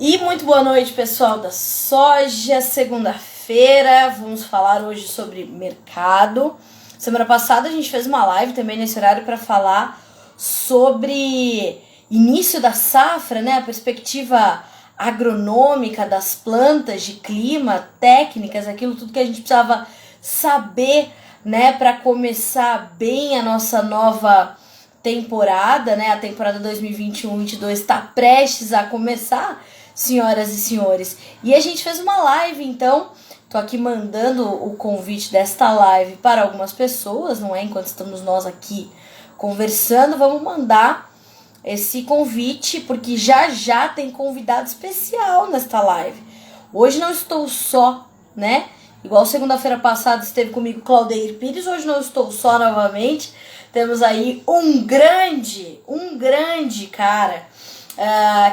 E muito boa noite, pessoal da soja. Segunda-feira, vamos falar hoje sobre mercado. Semana passada a gente fez uma live também nesse horário para falar sobre início da safra, né? A perspectiva agronômica das plantas, de clima, técnicas, aquilo tudo que a gente precisava saber, né, para começar bem a nossa nova temporada, né? A temporada 2021-22 está prestes a começar, senhoras e senhores. E a gente fez uma live, então tô aqui mandando o convite desta live para algumas pessoas, não é? Enquanto estamos nós aqui conversando, vamos mandar esse convite, porque já tem convidado especial nesta live. Hoje não estou só, né? Igual segunda-feira passada esteve comigo Claudeir Pires, hoje não estou só novamente. Temos aí um grande cara,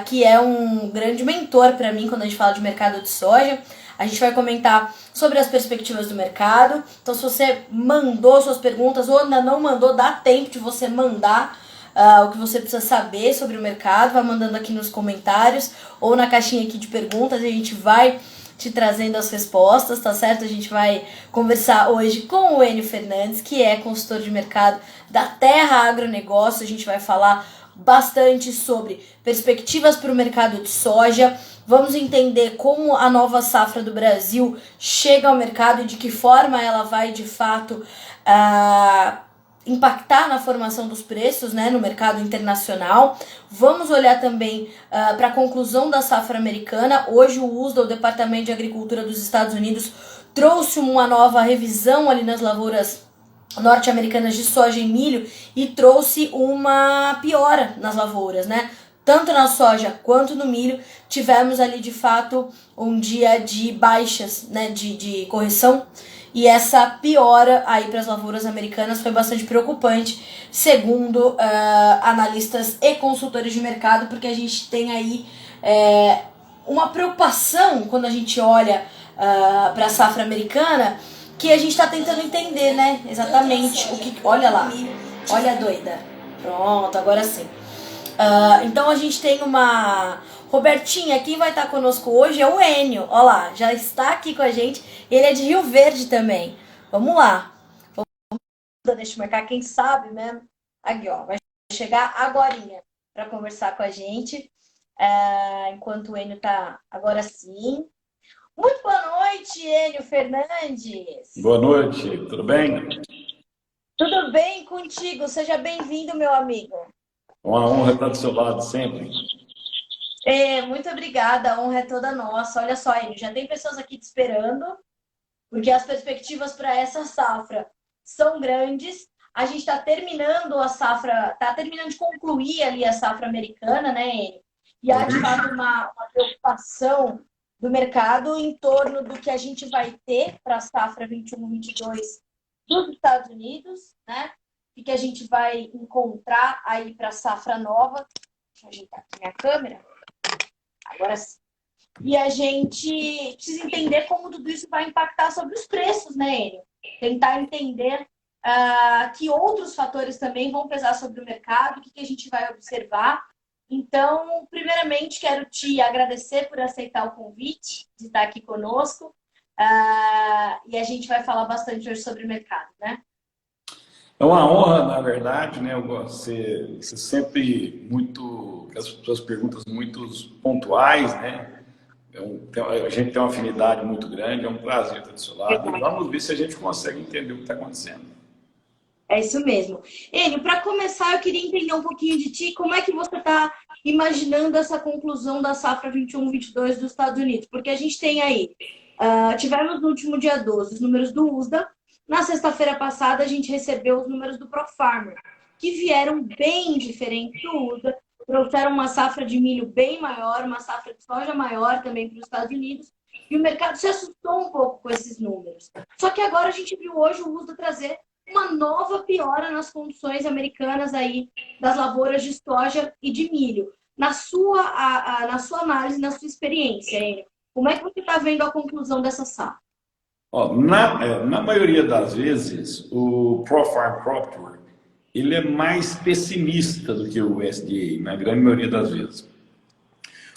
que é um grande mentor para mim quando a gente fala de mercado de soja. A gente vai comentar sobre as perspectivas do mercado. Então, se você mandou suas perguntas ou ainda não mandou, dá tempo de você mandar o que você precisa saber sobre o mercado. Vai mandando aqui nos comentários ou na caixinha aqui de perguntas e a gente vai te trazendo as respostas, tá certo? A gente vai conversar hoje com o Enio Fernandes, que é consultor de mercado da Terra Agronegócio. A gente vai falar bastante sobre perspectivas para o mercado de soja. Vamos entender como a nova safra do Brasil chega ao mercado e de que forma ela vai, de fato, impactar na formação dos preços, né, no mercado internacional. Vamos olhar também para a conclusão da safra americana. Hoje o USDA, o Departamento de Agricultura dos Estados Unidos, trouxe uma nova revisão ali nas lavouras norte-americanas de soja e milho e trouxe uma piora nas lavouras, né? Tanto na soja quanto no milho, tivemos ali de fato um dia de baixas, né, de correção. E essa piora aí para as lavouras americanas foi bastante preocupante, segundo analistas e consultores de mercado, porque a gente tem aí uma preocupação quando a gente olha para a safra americana, que a gente está tentando entender, né, exatamente o que... Olha lá, olha a doida. Pronto, agora sim. Então a gente tem uma... Robertinha, quem vai estar conosco hoje é o Enio. Olha lá, já está aqui com a gente. Ele é de Rio Verde também. Vamos lá. Deixa eu marcar, quem sabe mesmo. Aqui, ó, vai chegar agorinha para conversar com a gente. Enquanto o Enio tá agora sim. Muito boa noite, Enio Fernandes. Boa noite, tudo bem? Tudo bem contigo? Seja bem-vindo, meu amigo. Uma honra estar do seu lado sempre. Muito obrigada, a honra é toda nossa. Olha só, Enio, já tem pessoas aqui te esperando, porque as perspectivas para essa safra são grandes. A gente está terminando a safra, está terminando de concluir ali a safra americana, né, Enio? E há, de fato, uma preocupação do mercado em torno do que a gente vai ter para a safra 21-22 dos Estados Unidos, né? E que a gente vai encontrar aí para a safra nova. Deixa eu ajeitar aqui minha câmera. Agora sim. E a gente precisa entender como tudo isso vai impactar sobre os preços, né, Enio? Tentar entender que outros fatores também vão pesar sobre o mercado, o que a gente vai observar. Então, primeiramente, quero te agradecer por aceitar o convite de estar aqui conosco. E a gente vai falar bastante hoje sobre o mercado, né? É uma honra, na verdade, né? Você sempre muito, as suas perguntas muito pontuais, né? A gente tem uma afinidade muito grande, é um prazer estar do seu lado. E vamos ver se a gente consegue entender o que está acontecendo. É isso mesmo. Enio, para começar, eu queria entender um pouquinho de ti, como é que você está imaginando essa conclusão da safra 21-22 dos Estados Unidos? Porque a gente tem aí, tivemos no último dia 12 os números do USDA, na sexta-feira passada a gente recebeu os números do ProFarmer, que vieram bem diferentes do USDA, trouxeram uma safra de milho bem maior, uma safra de soja maior também para os Estados Unidos, e o mercado se assustou um pouco com esses números. Só que agora a gente viu hoje o USDA trazer uma nova piora nas condições americanas aí das lavouras de soja e de milho. Na sua análise, na sua experiência, Enio, como é que você está vendo a conclusão dessa safra? Na maioria das vezes, o ProFarm Crop Tour, ele é mais pessimista do que o USDA, na grande maioria das vezes.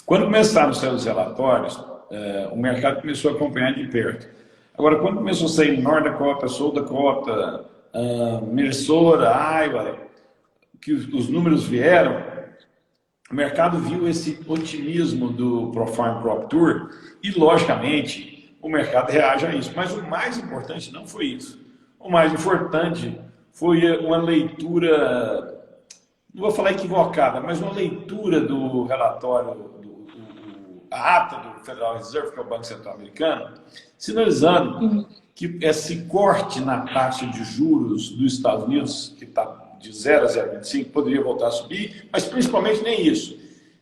Quando começaram a sair os relatórios, o mercado começou a acompanhar de perto. Agora, quando começou a sair North Dakota, South Dakota, Minnesota, Iowa, que os números vieram, o mercado viu esse otimismo do ProFarm Crop Tour e, logicamente, o mercado reage a isso. Mas o mais importante não foi isso. O mais importante foi uma leitura, não vou falar equivocada, mas uma leitura do relatório, a ata do Federal Reserve, que é o Banco Central Americano, sinalizando que esse corte na taxa de juros dos Estados Unidos, que está de 0 a 0,25, poderia voltar a subir, mas principalmente nem isso,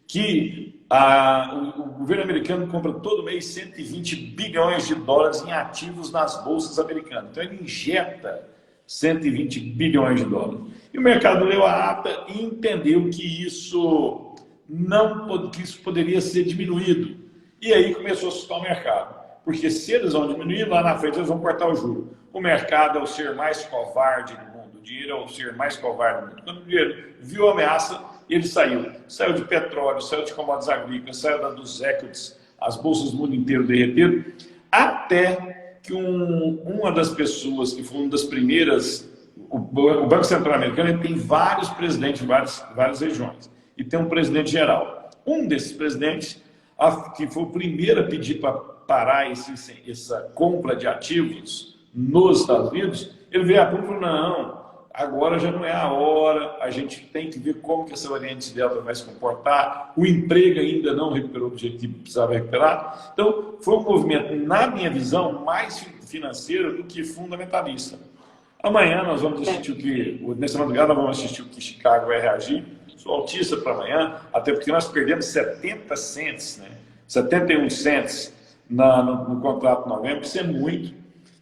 que o governo americano compra todo mês 120 bilhões de dólares em ativos nas bolsas americanas. Então ele injeta 120 bilhões de dólares. E o mercado leu a ata e entendeu que isso poderia ser diminuído. E aí começou a assustar o mercado. Porque se eles vão diminuir, lá na frente eles vão cortar o juro. O mercado é o ser mais covarde do mundo. O dinheiro é o ser mais covarde do mundo. Quando o dinheiro viu a ameaça, ele saiu. Saiu de petróleo, saiu de commodities agrícolas, saiu dos equities, as bolsas do mundo inteiro derreteram, até que uma das pessoas que foi uma das primeiras, o Banco Central Americano, ele tem vários presidentes em várias regiões. E tem um presidente geral. Um desses presidentes, que foi o primeiro a pedir para parar essa compra de ativos nos Estados Unidos, ele veio a público e falou, não, agora já não é a hora, a gente tem que ver como que essa variante Delta vai se comportar, o emprego ainda não recuperou do jeito que precisava recuperar. Então, foi um movimento, na minha visão, mais financeiro do que fundamentalista. Amanhã nós vamos assistir nessa madrugada nós vamos assistir o que Chicago vai reagir. Sou autista para amanhã, até porque nós perdemos 70 cents, né? 71 cents no contrato de novembro, isso é muito.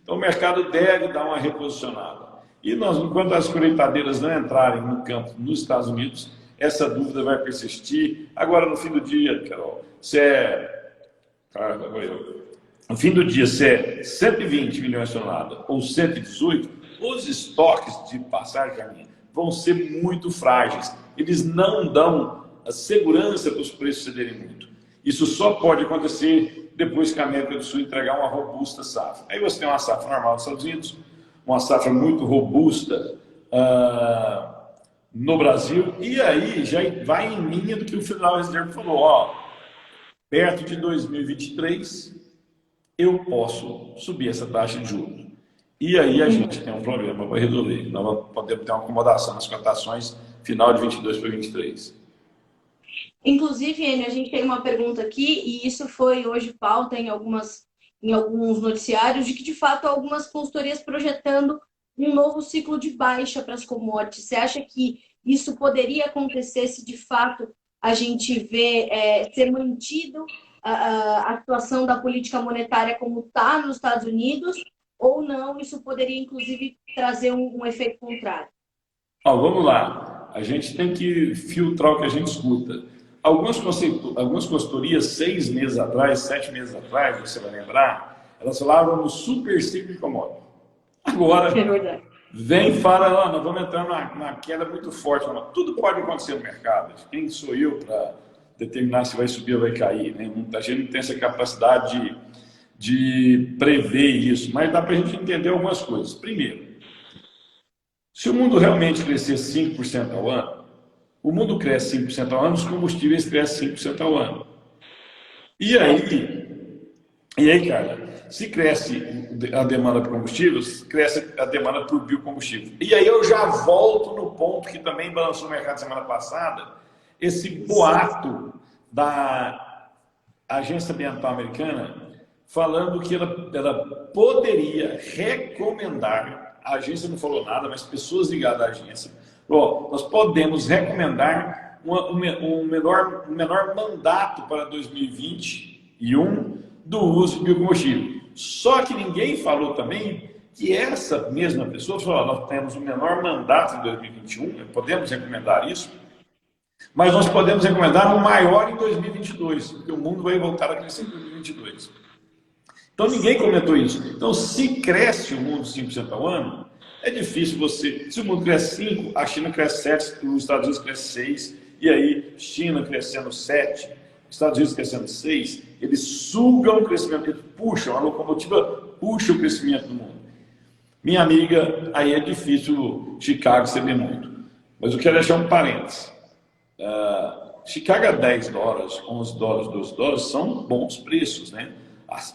Então o mercado deve dar uma reposicionada. E nós, enquanto as colheitadeiras não entrarem no campo nos Estados Unidos, essa dúvida vai persistir. Agora, no fim do dia, Carol, no fim do dia, se é 120 milhões de toneladas ou 118, os estoques de passagem de caminho vão ser muito frágeis. Eles não dão a segurança para os preços cederem muito. Isso só pode acontecer depois que a América do Sul entregar uma robusta safra. Aí você tem uma safra normal nos Estados Unidos, uma safra muito robusta no Brasil, e aí já vai em linha do que o Federal Reserve falou, perto de 2023 eu posso subir essa taxa de juros. E aí a gente tem um problema para resolver. Nós podemos ter uma acomodação nas cotações final de 22 para 23. Inclusive, Enio, a gente tem uma pergunta aqui, e isso foi hoje pauta em alguns noticiários, de que, de fato, algumas consultorias projetando um novo ciclo de baixa para as commodities. Você acha que isso poderia acontecer se, de fato, a gente vê ser mantido a situação da política monetária como está nos Estados Unidos, ou não? Isso poderia, inclusive, trazer um efeito contrário? Vamos lá. A gente tem que filtrar o que a gente escuta. Algumas consultorias, 6 meses atrás, 7 meses atrás, você vai lembrar, elas falavam no super ciclo de commodities. Agora, vem e fala, nós vamos entrar numa queda muito forte. Tudo pode acontecer no mercado. Quem sou eu para determinar se vai subir ou vai cair? Né? A gente não tem essa capacidade de prever isso, mas dá para a gente entender algumas coisas. Primeiro, se o mundo realmente crescer 5% ao ano, o mundo cresce 5% ao ano, os combustíveis crescem 5% ao ano. E aí, cara, se cresce a demanda por combustíveis, cresce a demanda por biocombustível. E aí eu já volto no ponto que também balançou o mercado semana passada, esse boato da Agência Ambiental Americana falando que ela poderia recomendar, a agência não falou nada, mas pessoas ligadas à agência, nós podemos recomendar um menor mandato para 2021 do uso de biocombustível. Só que ninguém falou também que essa mesma pessoa falou, nós temos um menor mandato em 2021, podemos recomendar isso, mas nós podemos recomendar um maior em 2022, porque o mundo vai voltar a crescer em 2022. Então ninguém comentou isso. Então, se cresce o mundo 5% ao ano, é difícil você... Se o mundo cresce 5%, a China cresce 7%, os Estados Unidos crescem 6%, e aí China crescendo 7%, Estados Unidos crescendo 6, eles sugam o crescimento, eles puxam, a locomotiva puxa o crescimento do mundo. Minha amiga, aí é difícil Chicago ceder muito. Mas eu quero deixar um parênteses. Chicago a 10 dólares, 11 dólares, 12 dólares são bons preços, né?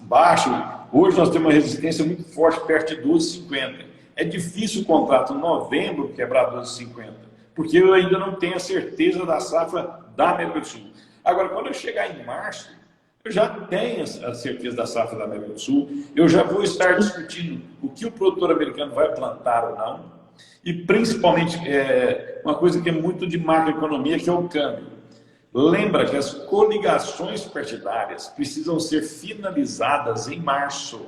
Baixo, hoje nós temos uma resistência muito forte perto de 12,50. É difícil o contrato em novembro quebrar 12,50, porque eu ainda não tenho a certeza da safra da América do Sul. Agora, quando eu chegar em março, eu já tenho a certeza da safra da América do Sul, eu já vou estar discutindo o que o produtor americano vai plantar ou não, e principalmente uma coisa que é muito de macroeconomia, que é o câmbio. Lembra que as coligações partidárias precisam ser finalizadas em março.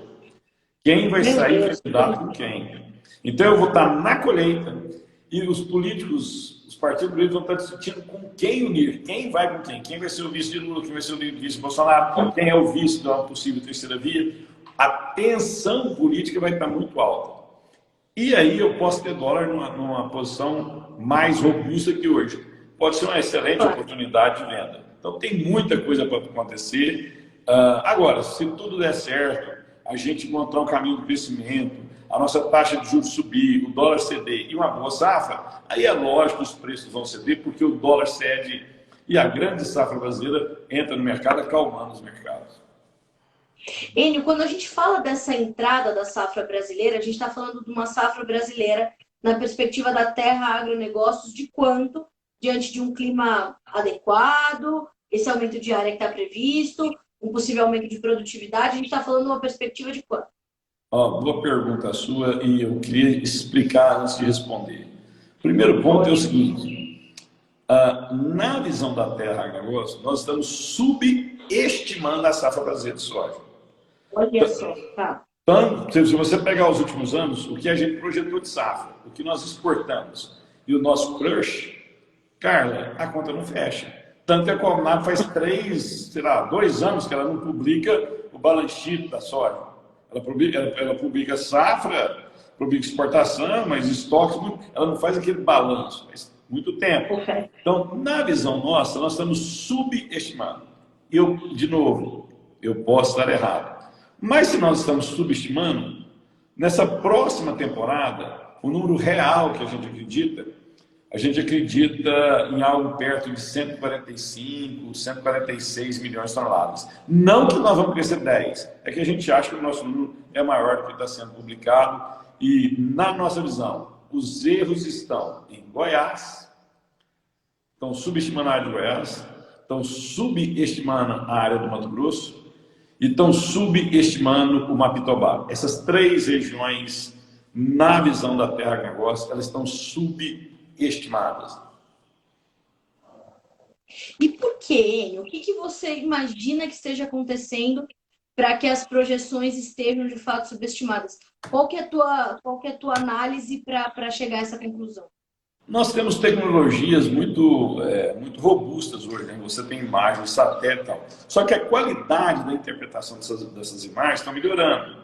Quem vai sair candidato com quem? Então eu vou estar na colheita e os políticos, os partidos políticos vão estar discutindo com quem unir, quem vai com quem, quem vai ser o vice de Lula, quem vai ser o vice de Bolsonaro, quem é o vice de uma possível terceira via. A tensão política vai estar muito alta. E aí eu posso ter dólar numa posição mais robusta que hoje. Pode ser uma excelente oportunidade de venda. Então tem muita coisa para acontecer. Agora, se tudo der certo, a gente encontrar um caminho de crescimento, a nossa taxa de juros subir, o dólar ceder e uma boa safra, aí é lógico que os preços vão ceder, porque o dólar cede e a grande safra brasileira entra no mercado acalmando os mercados. Enio, quando a gente fala dessa entrada da safra brasileira, a gente está falando de uma safra brasileira na perspectiva da terra agronegócios, de quanto, diante de um clima adequado, esse aumento de área que está previsto, um possível aumento de produtividade, a gente está falando de uma perspectiva de quanto? Boa pergunta sua, e eu queria explicar antes de responder. Primeiro ponto é o seguinte, na visão da terra agronegócio, nós estamos subestimando a safra brasileira de soja. Olha só, tá. Então, se você pegar os últimos anos, o que a gente projetou de safra, o que nós exportamos e o nosso crush, Carla, a conta não fecha. Tanto que a Conab faz 2 anos que ela não publica o balance sheet da soja. Ela publica safra, publica exportação, mas estoques, ela não faz aquele balanço, faz muito tempo. Então, na visão nossa, nós estamos subestimando. De novo, eu posso estar errado. Mas se nós estamos subestimando, nessa próxima temporada, o número real que a gente acredita em algo perto de 145, 146 milhões de toneladas. Não que nós vamos crescer 10, é que a gente acha que o nosso número é maior do que está sendo publicado. E, na nossa visão, os erros estão em Goiás, estão subestimando a área de Goiás, estão subestimando a área do Mato Grosso e estão subestimando o Mapitobá. Essas 3 regiões, na visão da Terra Agronegócio, elas estão subestimadas. E por quê, Enio? O que você imagina que esteja acontecendo para que as projeções estejam de fato subestimadas? Qual que é a tua análise para chegar a essa conclusão? Nós temos tecnologias muito robustas hoje, né? Você tem imagens, satélite e tal. Só que a qualidade da interpretação dessas imagens está melhorando.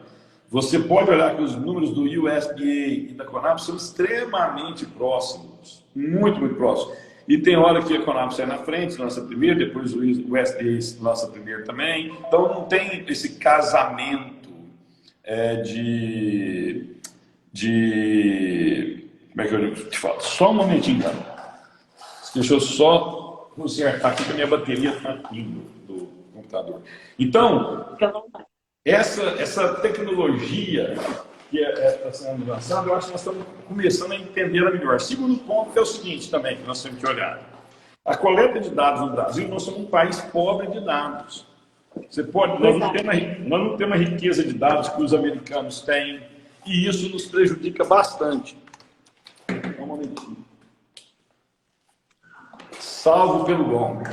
Você pode olhar que os números do USDA e da Conab são extremamente próximos, muito, muito próximos. E tem hora que a Conab sai na frente, lança primeiro, depois o USDA lança primeiro também. Então não tem esse casamento como é que eu te falo? Só um momentinho, cara. Deixa eu só consertar aqui que a minha bateria está indo do computador. Então, essa tecnologia que está sendo lançada, eu acho que nós estamos começando a entender melhor. Segundo ponto é o seguinte também, que nós temos que olhar. A coleta de dados no Brasil, nós somos um país pobre de dados. Nós não temos a riqueza de dados que os americanos têm, e isso nos prejudica bastante. Um momentinho. Salvo pelo gongo.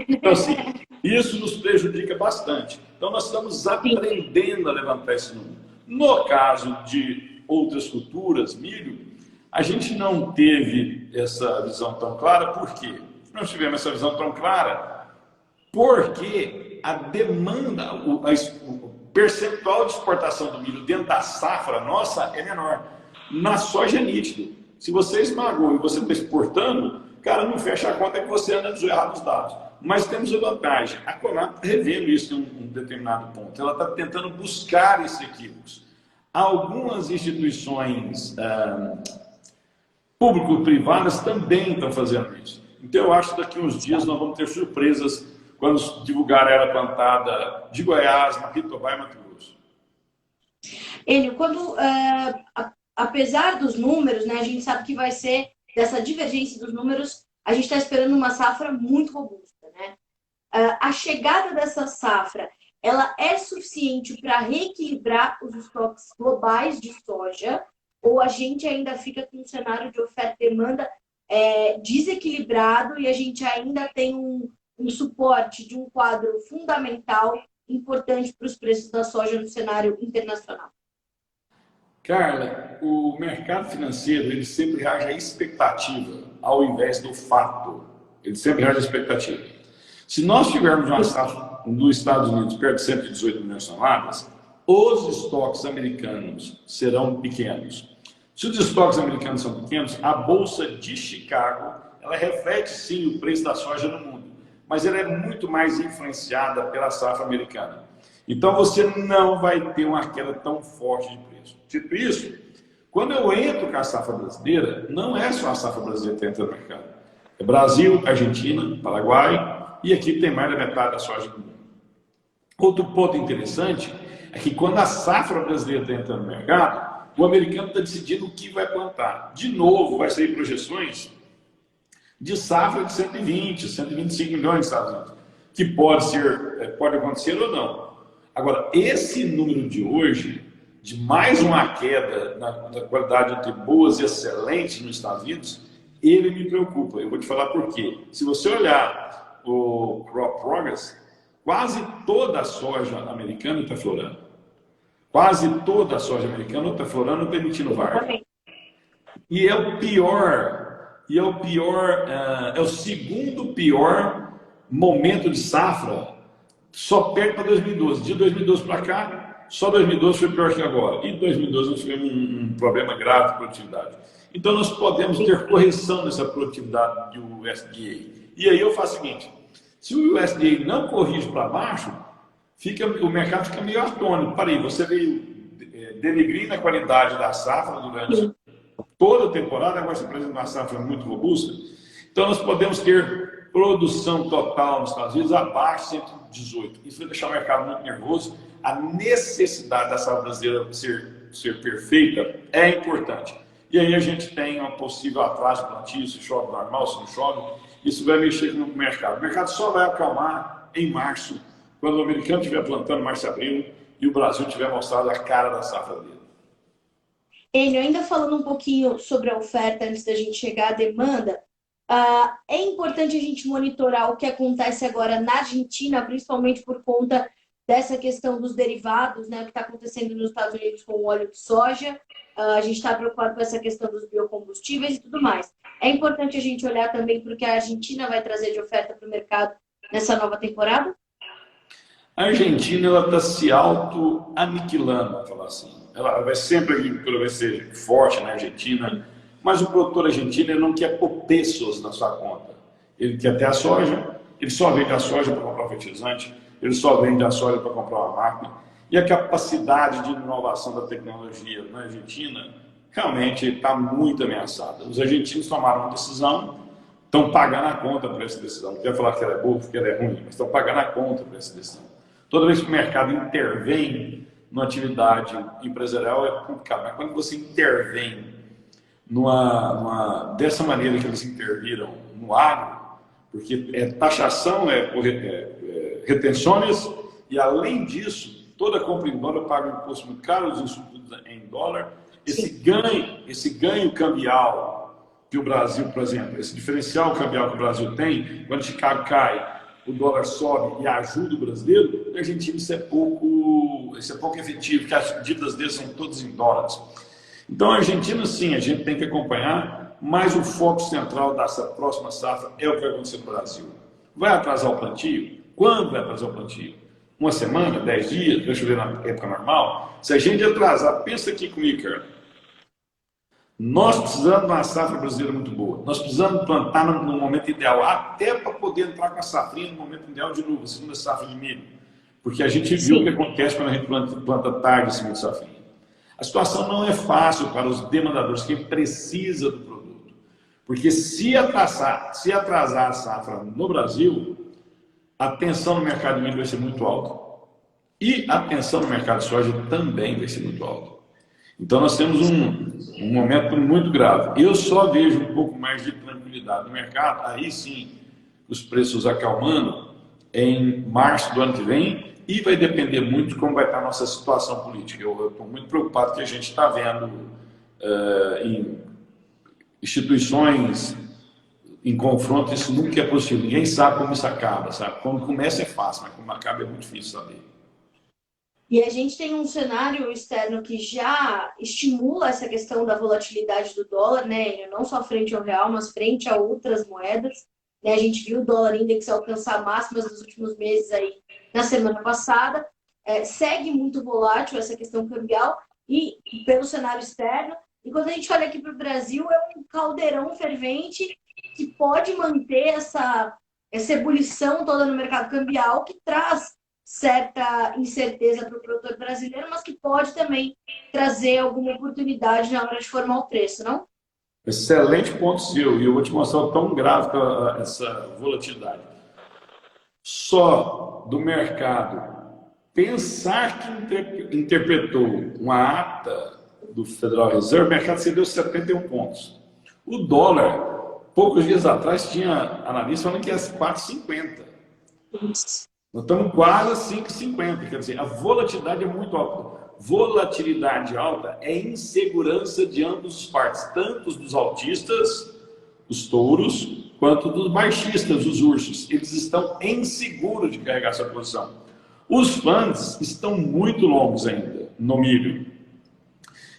Então, assim, isso nos prejudica bastante. Então, nós estamos aprendendo a levantar esse número. No caso de outras culturas, milho, a gente não teve essa visão tão clara. Por quê? Nós tivemos essa visão tão clara porque a demanda, o percentual de exportação do milho dentro da safra nossa é menor. Na soja é nítido. Se você esmagou e você está exportando, cara, não fecha a conta que você anda errado nos dados. Mas temos a vantagem. A Conab está revendo isso em um determinado ponto. Ela está tentando buscar esses equívocos. Algumas instituições público-privadas também estão fazendo isso. Então, eu acho que daqui a uns dias nós vamos ter surpresas quando divulgar a era plantada de Goiás, Maquitobá e Mato Grosso. Enio, apesar dos números, né, a gente sabe que vai ser, dessa divergência dos números, a gente está esperando uma safra muito robusta, né? A chegada dessa safra, ela é suficiente para reequilibrar os estoques globais de soja, ou a gente ainda fica com um cenário de oferta e demanda desequilibrado e a gente ainda tem um suporte de um quadro fundamental importante para os preços da soja no cenário internacional? Carla, o mercado financeiro ele sempre reage à expectativa ao invés do fato. Ele sempre reage à expectativa. Se nós tivermos uma safra nos Estados Unidos perto de 118 milhões de toneladas, os estoques americanos serão pequenos. Se os estoques americanos são pequenos, a Bolsa de Chicago ela reflete sim o preço da soja no mundo, mas ela é muito mais influenciada pela safra americana. Então você não vai ter uma queda tão forte de preço. Dito isso, quando eu entro com a safra brasileira, não é só a safra brasileira que entra no mercado. É Brasil, Argentina, Paraguai e aqui tem mais da metade da soja do mundo. Outro ponto interessante é que quando a safra brasileira está entrando no mercado, o americano está decidindo o que vai plantar. De novo, vai sair projeções de safra de 120, 125 milhões nos Estados Unidos, que pode acontecer ou não. Agora, esse número de hoje, de mais uma queda na qualidade entre boas e excelentes nos Estados Unidos, ele me preocupa. Eu vou te falar por quê. Se você olhar o Crop Progress, quase toda a soja americana está florando. Quase toda a soja americana está florando, permitindo vargem. E é o segundo pior momento de safra, só perto para 2012. De 2012 para cá, só 2012 foi pior que agora. E 2012 nós tivemos um problema grave de produtividade. Então nós podemos ter correção nessa produtividade do USDA. E aí eu faço o seguinte, se o USDA não corrige para baixo, o mercado fica meio atônito. Peraí, você veio denegrindo a qualidade da safra durante toda a temporada, agora você apresenta uma safra muito robusta. Então nós podemos ter produção total nos Estados Unidos abaixo de 118. Isso vai deixar o mercado muito nervoso. A necessidade da safra brasileira ser perfeita é importante. E aí a gente tem um possível atraso de plantio, se chove normal, se não chove. Isso vai mexer no mercado. O mercado só vai acalmar em março, quando o americano estiver plantando março e abril e o Brasil tiver mostrado a cara da safra dele. Enio, ainda falando um pouquinho sobre a oferta antes da gente chegar à demanda, é importante a gente monitorar o que acontece agora na Argentina, principalmente por conta dessa questão dos derivados, né, o que está acontecendo nos Estados Unidos com o óleo de soja. A gente está preocupado com essa questão dos biocombustíveis e tudo mais. É importante a gente olhar também porque a Argentina vai trazer de oferta para o mercado nessa nova temporada? A Argentina está se auto-aniquilando, vamos falar assim. Ela vai sempre, a agricultura vai ser forte na Argentina, mas o produtor argentino ele não quer pôr pesos na sua conta. Ele quer ter a soja, ele só vende a soja para comprar um fertilizante, ele só vende a soja para comprar uma máquina. E a capacidade de inovação da tecnologia na Argentina realmente está muito ameaçada. Os argentinos tomaram uma decisão, estão pagando a conta por essa decisão. Não quero falar que ela é boa, porque ela é ruim, mas estão pagando a conta por essa decisão. Toda vez que o mercado intervém numa atividade empresarial é complicado, mas quando você intervém dessa maneira que eles interviram no agro, porque taxação, retenções, e além disso, toda compra em dólar paga um imposto muito caro, os insumos em dólar. Esse ganho cambial que o Brasil, por exemplo, esse diferencial cambial que o Brasil tem, quando Chicago cai, o dólar sobe e ajuda o brasileiro, na Argentina isso é pouco efetivo, porque as dívidas deles são todas em dólares. Então, a Argentina, sim, a gente tem que acompanhar, mas o foco central dessa próxima safra é o que vai acontecer no Brasil. Vai atrasar o plantio? Quando vai atrasar o plantio? Uma semana, 10 dias, vai chover na época normal? Se a gente atrasar, pensa aqui comigo, cara. Nós precisamos de uma safra brasileira muito boa. Nós precisamos plantar no momento ideal, até para poder entrar com a safrinha no momento ideal de novo, a segunda safra de milho. Porque a gente viu o que acontece quando a gente planta tarde a segunda safrinha. A situação não é fácil para os demandadores, quem precisa do produto. Porque se atrasar a safra no Brasil, a tensão no mercado de milho vai ser muito alta. E a tensão no mercado de soja também vai ser muito alta. Então nós temos um momento muito grave. Eu só vejo um pouco mais de tranquilidade no mercado, aí sim, os preços acalmando em março do ano que vem, e vai depender muito de como vai estar a nossa situação política. Eu estou muito preocupado que a gente está vendo em instituições em confronto, isso nunca é possível. Ninguém sabe como isso acaba, sabe? Quando começa é fácil, mas como acaba é muito difícil saber. E a gente tem um cenário externo que já estimula essa questão da volatilidade do dólar, né? Não só frente ao real, mas frente a outras moedas. Né? A gente viu o dólar index alcançar máximas nos últimos meses aí na semana passada. Segue muito volátil essa questão cambial e pelo cenário externo. E quando a gente olha aqui para o Brasil, é um caldeirão fervente que pode manter essa ebulição toda no mercado cambial, que traz certa incerteza para o produtor brasileiro, mas que pode também trazer alguma oportunidade na hora de formar o preço, não? Excelente ponto seu, e eu vou te mostrar o tão grave essa volatilidade. Só do mercado pensar que interpretou uma ata do Federal Reserve, o mercado cedeu 71 pontos. O dólar, poucos dias atrás, tinha analista falando que ia 4,50. Nós estamos quase 5,50, quer dizer, a volatilidade é muito alta. Volatilidade alta é insegurança de ambos os partes, tanto dos altistas, os touros, quanto dos baixistas, os ursos. Eles estão inseguros de carregar essa posição. Os funds estão muito longos ainda no milho.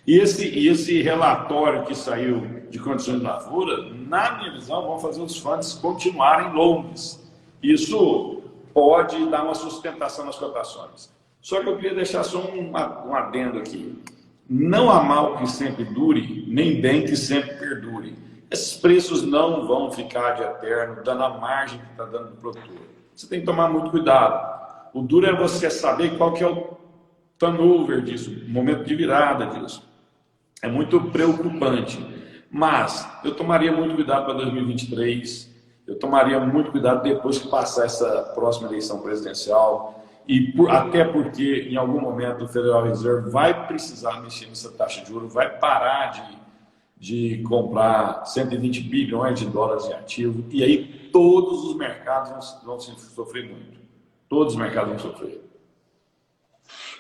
E esse relatório que saiu de condições de lavoura, na minha visão, vão fazer os funds continuarem longos. Isso pode dar uma sustentação nas cotações. Só que eu queria deixar só um adendo aqui. Não há mal que sempre dure, nem bem que sempre perdure. Esses preços não vão ficar de eterno, dando a margem que está dando para o produtor. Você tem que tomar muito cuidado. O duro é você saber qual que é o turnover disso, o momento de virada disso. É muito preocupante. Mas eu tomaria muito cuidado para 2023. Eu tomaria muito cuidado depois que passar essa próxima eleição presidencial. Até porque, em algum momento, o Federal Reserve vai precisar mexer nessa taxa de juros, vai parar de comprar 120 bilhões de dólares em ativo, e aí todos os mercados vão sofrer muito. Todos os mercados vão sofrer.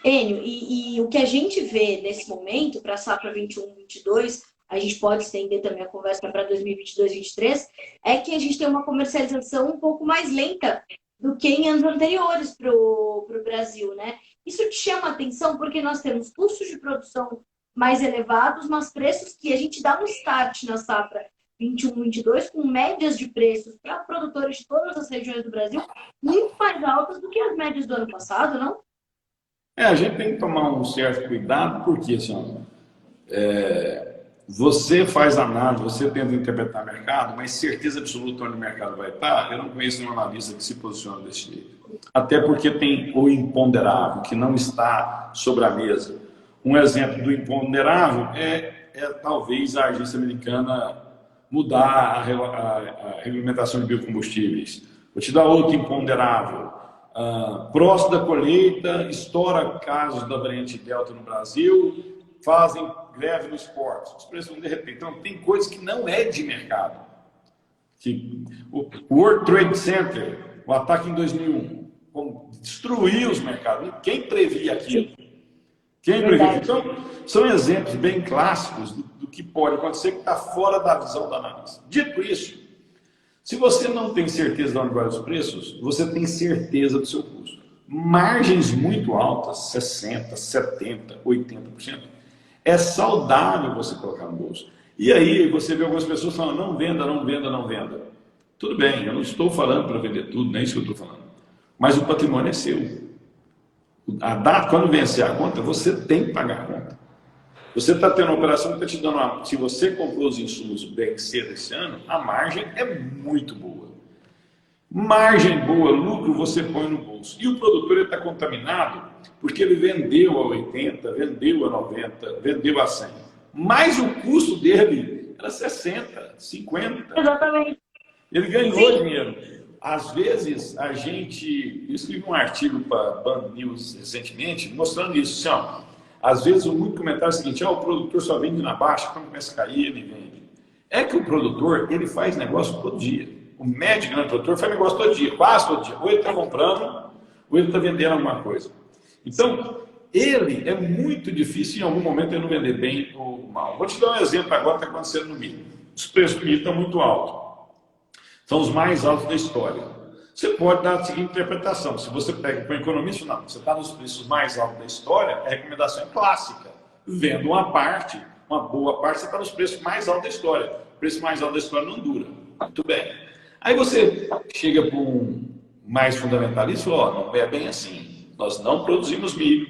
Enio, e o que a gente vê nesse momento, para a safra 21-22, a gente pode estender também a conversa para 2022-23, é que a gente tem uma comercialização um pouco mais lenta do que em anos anteriores para o Brasil, né? Isso te chama a atenção porque nós temos custos de produção mais elevados, mas preços que a gente dá um start na safra 21-22 com médias de preços para produtores de todas as regiões do Brasil muito mais altas do que as médias do ano passado, não? A gente tem que tomar um certo cuidado, porque assim, você faz análise, você tenta interpretar o mercado, mas certeza absoluta onde o mercado vai estar, eu não conheço nenhum analista que se posiciona desse jeito. Até porque tem o imponderável, que não está sobre a mesa. Um exemplo do imponderável é talvez a agência americana mudar a regulamentação de biocombustíveis. Vou te dar outro imponderável. Próximo da colheita, estoura casos da variante Delta no Brasil, fazem greve no esporte. Os preços vão de repente. Então, tem coisas que não é de mercado. O World Trade Center, o ataque em 2001, destruiu os mercados. Quem previa aquilo? Quem previa? Então, são exemplos bem clássicos do que pode acontecer que está fora da visão da análise. Dito isso, se você não tem certeza de onde vai os preços, você tem certeza do seu custo. Margens muito altas, 60%, 70%, 80%, é saudável você colocar no bolso. E aí você vê algumas pessoas falando, não venda, não venda, não venda. Tudo bem, eu não estou falando para vender tudo, nem isso que eu estou falando. Mas o patrimônio é seu. A data, quando vencer a conta, você tem que pagar a conta. Você está tendo uma operação que está te dando uma... Se você comprou os insumos bem cedo esse ano, a margem é muito boa. Margem boa, lucro você põe no bolso. E o produtor está contaminado porque ele vendeu a 80, vendeu a 90, vendeu a 100. Mas o custo dele era 60, 50. Exatamente. Ele ganhou Sim. dinheiro. Às vezes, a gente... Eu escrevi um artigo para a Band News recentemente, mostrando isso. Assim, ó, às vezes, o muito comentário é o seguinte, o produtor só vende na baixa, quando começa a cair, ele vende. É que o produtor, ele faz negócio todo dia. O médio grande produtor faz negócio todo dia, quase todo dia. Ou ele está comprando, ou ele está vendendo alguma coisa. Então, ele é muito difícil em algum momento ele não vender bem ou mal. Vou te dar um exemplo agora que está acontecendo no milho. Os preços do milho estão muito altos. São os mais altos da história. Você pode dar a seguinte interpretação. Se você pega para o economista, não. Você está nos preços mais altos da história, a recomendação é clássica. Vendo uma parte, uma boa parte, você está nos preços mais altos da história. O preço mais alto da história não dura. Muito bem. Aí você chega para um mais fundamentalista e fala, não é bem assim. Nós não produzimos milho.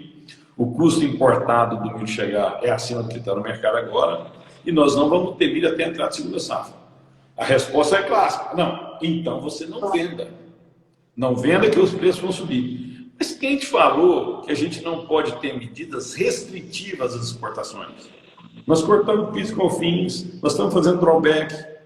O custo importado do milho chegar é acima do que está no mercado agora. E nós não vamos ter milho até entrar de segunda safra. A resposta é clássica. Não. Então você não venda. Não venda que os preços vão subir. Mas quem te falou que a gente não pode ter medidas restritivas às exportações? Nós cortamos PIS e COFINS, nós estamos fazendo drawback.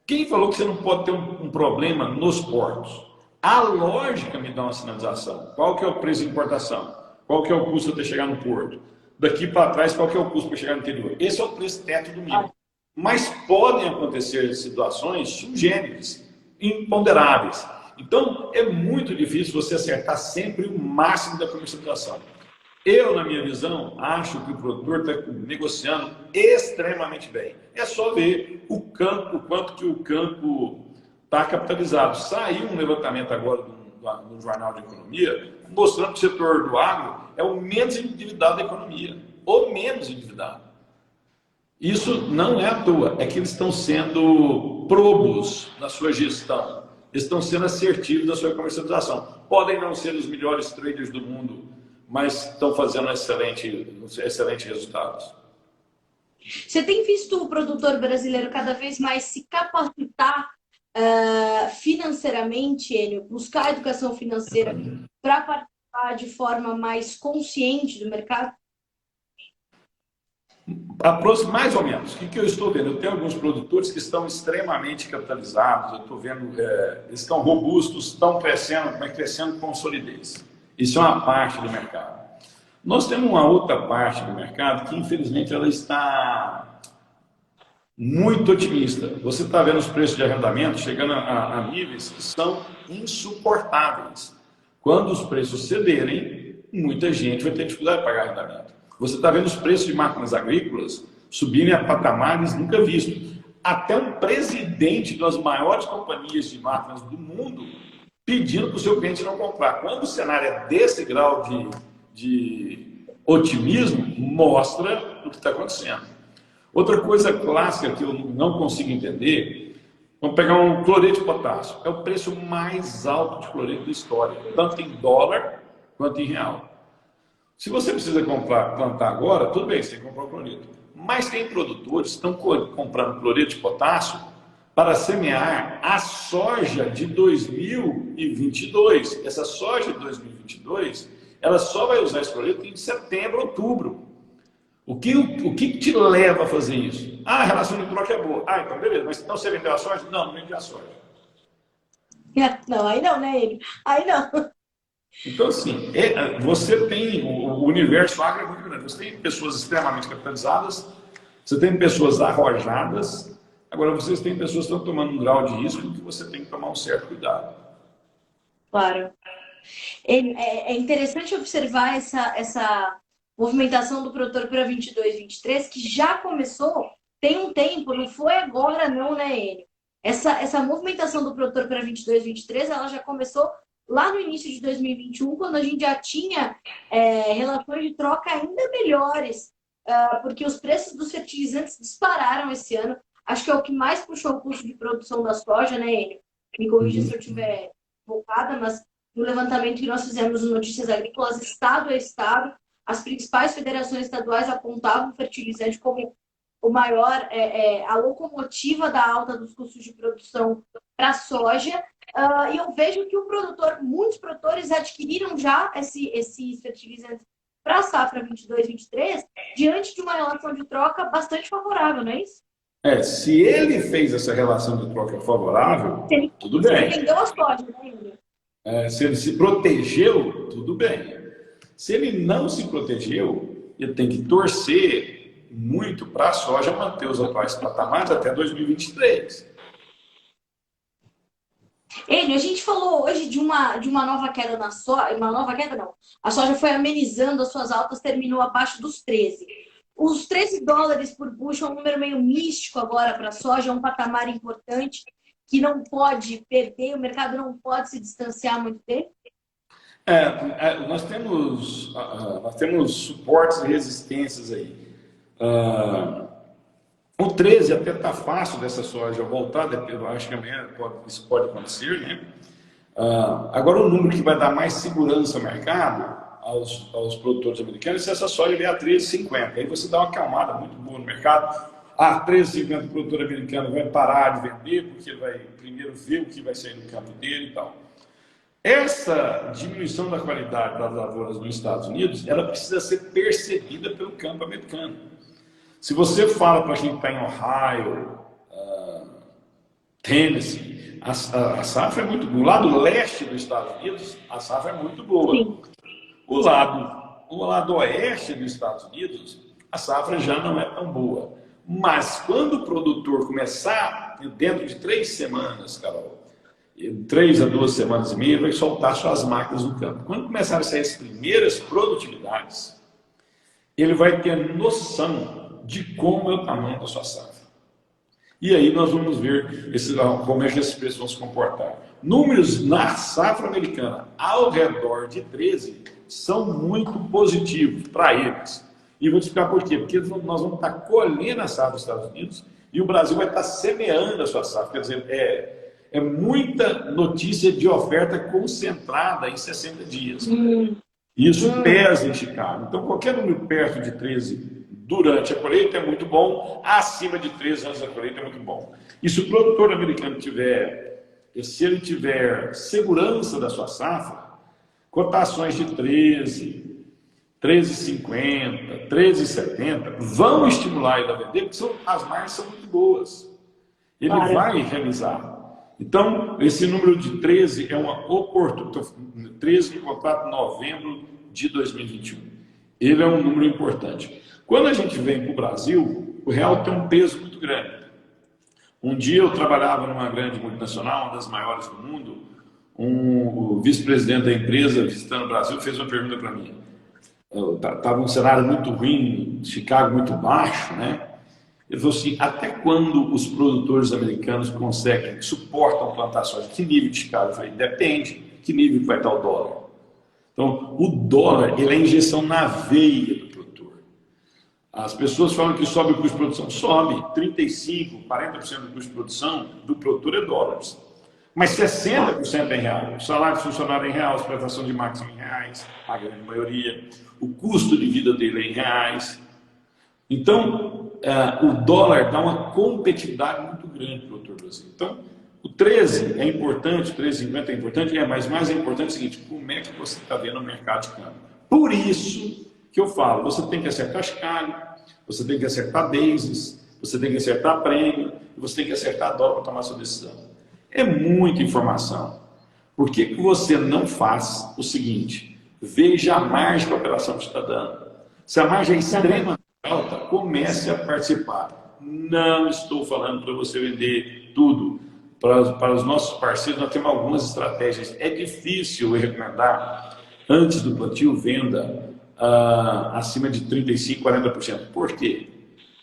Quem falou que você não pode ter um problema nos portos? A lógica me dá uma sinalização. Qual que é o preço de importação? Qual que é o custo até chegar no porto? Daqui para trás, qual que é o custo para chegar no interior? Esse é o preço teto do milho. Mas podem acontecer situações sugêneres, imponderáveis. Então, é muito difícil você acertar sempre o máximo da comercialização. Eu, na minha visão, acho que o produtor está negociando extremamente bem. É só ver o quanto que o campo está capitalizado. Saiu um levantamento agora no Jornal de Economia, mostrando que o setor do agro é o menos endividado da economia, ou menos endividado. Isso não é à toa, é que eles estão sendo probos na sua gestão, eles estão sendo assertivos na sua comercialização. Podem não ser os melhores traders do mundo, mas estão fazendo excelentes resultados. Você tem visto o produtor brasileiro cada vez mais se capacitar financeiramente, ele buscar educação financeira para participar de forma mais consciente do mercado? Mais ou menos. O que eu estou vendo? Eu tenho alguns produtores que estão extremamente capitalizados, eu estou vendo, eles estão robustos, estão crescendo, mas crescendo com solidez. Isso é uma parte do mercado. Nós temos uma outra parte do mercado que, infelizmente, ela está muito otimista. Você está vendo os preços de arrendamento chegando a níveis que são insuportáveis. Quando os preços cederem, muita gente vai ter dificuldade de pagar arrendamento. Você está vendo os preços de máquinas agrícolas subirem a patamares nunca vistos. Até um presidente das maiores companhias de máquinas do mundo pedindo para o seu cliente não comprar. Quando o cenário é desse grau de otimismo, mostra o que está acontecendo. Outra coisa clássica que eu não consigo entender, vamos pegar um cloreto de potássio. É o preço mais alto de cloreto da história, tanto em dólar quanto em real. Se você precisa plantar agora, tudo bem, você tem que comprar o cloreto. Mas tem produtores que estão comprando cloreto de potássio para semear a soja de 2022. Essa soja de 2022, ela só vai usar esse cloreto em setembro, outubro. O que te leva a fazer isso? A relação de troca é boa. Então beleza, mas então você vendeu a soja? Não, não vendi a soja. Não, aí não, né, ele? Aí não. Então, assim, você tem o universo agro é muito grande. Você tem pessoas extremamente capitalizadas, você tem pessoas arrojadas, agora vocês têm pessoas que estão tomando um grau de risco que você tem que tomar um certo cuidado. Claro. É interessante observar essa movimentação do produtor para 22, 23, que já começou tem um tempo, não foi agora não, né, ele? Essa movimentação do produtor para 22, 23, ela já começou lá no início de 2021, quando a gente já tinha relações de troca ainda melhores, porque os preços dos fertilizantes dispararam esse ano. Acho que é o que mais puxou o custo de produção da soja, né, Enio? Me corrija se eu estiver equivocada, mas no levantamento que nós fizemos no Notícias Agrícolas, estado a estado, as principais federações estaduais apontavam o fertilizante como o maior, a locomotiva da alta dos custos de produção para a soja. E eu vejo que muitos produtores adquiriram já esses fertilizantes para a safra 22-23, diante de uma relação de troca bastante favorável, não é isso? Se ele fez essa relação de troca favorável, tudo bem. Se ele vendeu a soja, né, Yuri? Se ele se protegeu, tudo bem. Se ele não se protegeu, ele tem que torcer muito para a soja manter os atuais patamares até 2023. Enio, a gente falou hoje de uma nova queda na soja. Uma nova queda, não. A soja foi amenizando as suas altas, terminou abaixo dos 13. Os $13 por bushel é um número meio místico agora para a soja, é um patamar importante que não pode perder, o mercado não pode se distanciar muito dele. Nós temos suportes e resistências aí. O 13 até está fácil dessa soja voltar, eu acho que amanhã isso pode acontecer, né? Agora, o número que vai dar mais segurança ao mercado, aos produtores americanos, é se essa soja vier a 13,50. Aí você dá uma acalmada muito boa no mercado. 13,50 o produtor americano vai parar de vender, porque ele vai primeiro ver o que vai sair do campo dele e tal. Essa diminuição da qualidade das lavouras nos Estados Unidos, ela precisa ser percebida pelo campo americano. Se você fala para quem está em Ohio, Tennessee, a safra é muito boa. O lado leste dos Estados Unidos, a safra é muito boa. Sim. O lado oeste dos Estados Unidos, a safra já não é tão boa. Mas quando o produtor começar, dentro de 3 semanas, Carol, 3 a 2 semanas e meia, vai soltar suas máquinas no campo. Quando começarem a sair as primeiras produtividades, ele vai ter noção de como é o tamanho da sua safra. E aí nós vamos ver como é que esses preços vão se comportar. Números na safra americana ao redor de 13 são muito positivos para eles. E vou te explicar por quê. Porque nós vamos estar colhendo a safra dos Estados Unidos e o Brasil vai estar semeando a sua safra. Quer dizer, é muita notícia de oferta concentrada em 60 dias. Isso pesa em Chicago. Então, qualquer número perto de 13 durante a colheita é muito bom, acima de 13 antes da colheita é muito bom. E se o produtor americano se ele tiver segurança da sua safra, cotações de 13, 13,50, 13,70 vão estimular ele a vender, porque as margens são muito boas. Ele vai realizar. Então, esse número de 13 é uma oportunidade. 13 no contrato de novembro de 2021. Ele é um número importante. Quando a gente vem para o Brasil, o real tem um peso muito grande. Um dia eu trabalhava numa grande multinacional, uma das maiores do mundo, o vice-presidente da empresa, visitando o Brasil, fez uma pergunta para mim. Estava um cenário muito ruim, Chicago muito baixo, né? Ele falou assim, até quando os produtores americanos suportam plantações? Que nível de Chicago? Eu falei, depende. Que nível vai estar o dólar? Então, o dólar, ele é a injeção na veia do produtor. As pessoas falam que sobe o custo de produção. Sobe 35%, 40% do custo de produção do produtor é dólares. Mas 60% é em real. O salário de funcionário é em real, a explotação de máquina é em reais, a grande maioria. O custo de vida dele é em reais. Então, o dólar dá uma competitividade muito grande para o produtor brasileiro. Então, o 13 é importante, o 13,50 é importante, mas mais importante é o seguinte, como é que você está vendo o mercado de câmbio? Por isso que eu falo, você tem que acertar Chicago, você tem que acertar bases, você tem que acertar prêmio, você tem que acertar dólar para tomar sua decisão. É muita informação. Por que você não faz o seguinte? Veja a margem de operação que você está dando. Se a margem é extremamente alta, comece a participar. Não estou falando para você vender tudo. Para os nossos parceiros, nós temos algumas estratégias. É difícil eu recomendar, antes do plantio, venda acima de 35%, 40%. Por quê?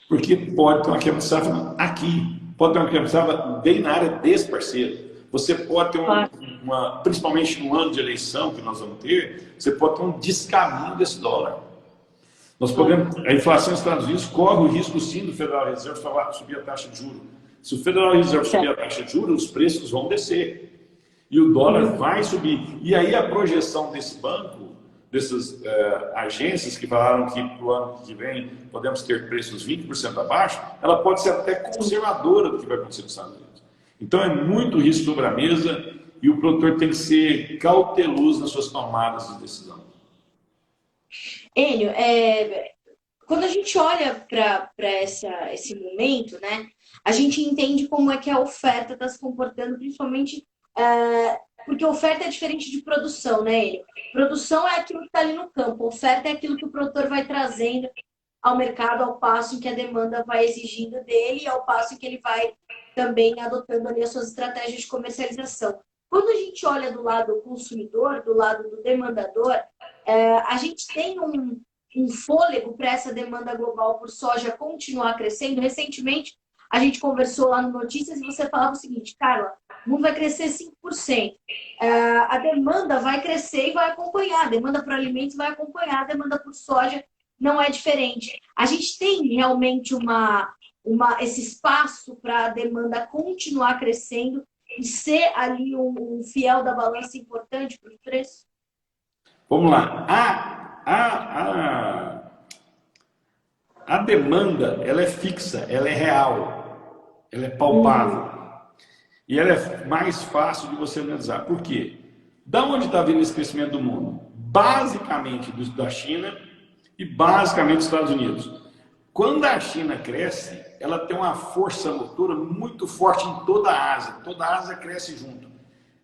Porque pode ter uma quebra de safra aqui. Pode ter uma quebra de safra bem na área desse parceiro. Você pode ter principalmente no ano de eleição que nós vamos ter, você pode ter um descaminho desse dólar. A inflação nos Estados Unidos corre o risco, sim, do Federal Reserve subir a taxa de juros. Se o Federal Reserve subir a taxa de juros, os preços vão descer. E o dólar vai subir. E aí a projeção desse banco dessas agências que falaram que para o ano que vem podemos ter preços 20% abaixo, ela pode ser até conservadora do que vai acontecer nos Estados Unidos. Então é muito risco sobre a mesa e o produtor tem que ser cauteloso nas suas tomadas de decisão. Enio, quando a gente olha para esse momento, né, a gente entende como é que a oferta está se comportando, principalmente porque a oferta é diferente de produção, né, Enio? Produção é aquilo que está ali no campo, oferta é aquilo que o produtor vai trazendo ao mercado, ao passo em que a demanda vai exigindo dele e ao passo em que ele vai também adotando ali as suas estratégias de comercialização. Quando a gente olha do lado do consumidor, do lado do demandador, a gente tem um fôlego para essa demanda global por soja continuar crescendo. Recentemente, a gente conversou lá no Notícias e você falava o seguinte, Carla, o mundo vai crescer 5%. A demanda vai crescer e vai acompanhar. A demanda por alimentos vai acompanhar. A demanda por soja não é diferente. A gente tem realmente esse espaço para a demanda continuar crescendo e ser ali um fiel da balança importante para o preço? Vamos lá. A demanda, ela é fixa, ela é real, ela é palpável. E ela é mais fácil de você analisar. Por quê? Da onde está vindo esse crescimento do mundo? Basicamente da China e basicamente dos Estados Unidos. Quando a China cresce, ela tem uma força motora muito forte em toda a Ásia. Toda a Ásia cresce junto.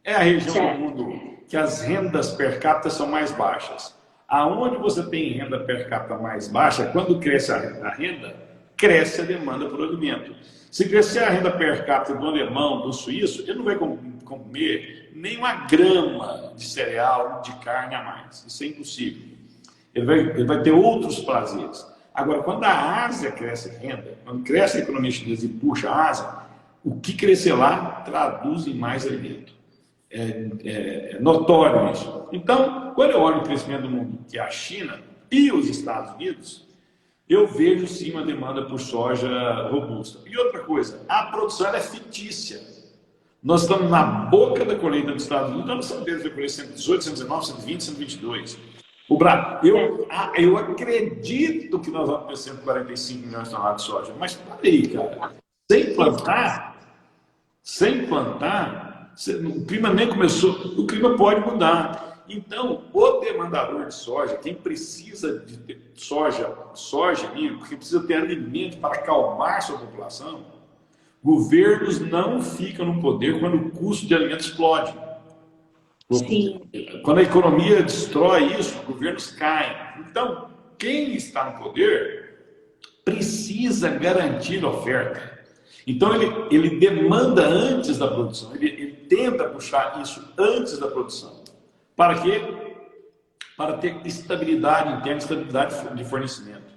É a região do mundo que as rendas per capita são mais baixas. Aonde você tem renda per capita mais baixa, quando cresce a renda, cresce a demanda por alimento. Se crescer a renda per capita do alemão, do suíço, ele não vai comer nem uma grama de cereal, de carne a mais. Isso é impossível. Ele vai ter outros prazeres. Agora, quando a Ásia cresce a renda, quando cresce a economia chinesa e puxa a Ásia, o que crescer lá traduz em mais alimento. É notório isso. Então, quando eu olho o crescimento do mundo, que é a China e os Estados Unidos, eu vejo sim uma demanda por soja robusta. E outra coisa, a produção ela é fictícia. Nós estamos na boca da colheita dos Estados Unidos, nós não sabemos se vai colher 118, 119, 120, 122. Eu acredito que nós vamos ter 145 milhões de toneladas de soja, mas peraí, cara, sem plantar, o clima nem começou, o clima pode mudar. Então, o demandador de soja, quem precisa de soja, milho, porque precisa ter alimento para acalmar sua população, governos não ficam no poder quando o custo de alimentos explode. Sim. Quando a economia destrói isso, os governos caem. Então, quem está no poder precisa garantir a oferta. Então, ele demanda antes da produção, ele tenta puxar isso antes da produção. Para quê? Para ter estabilidade interna, estabilidade de fornecimento.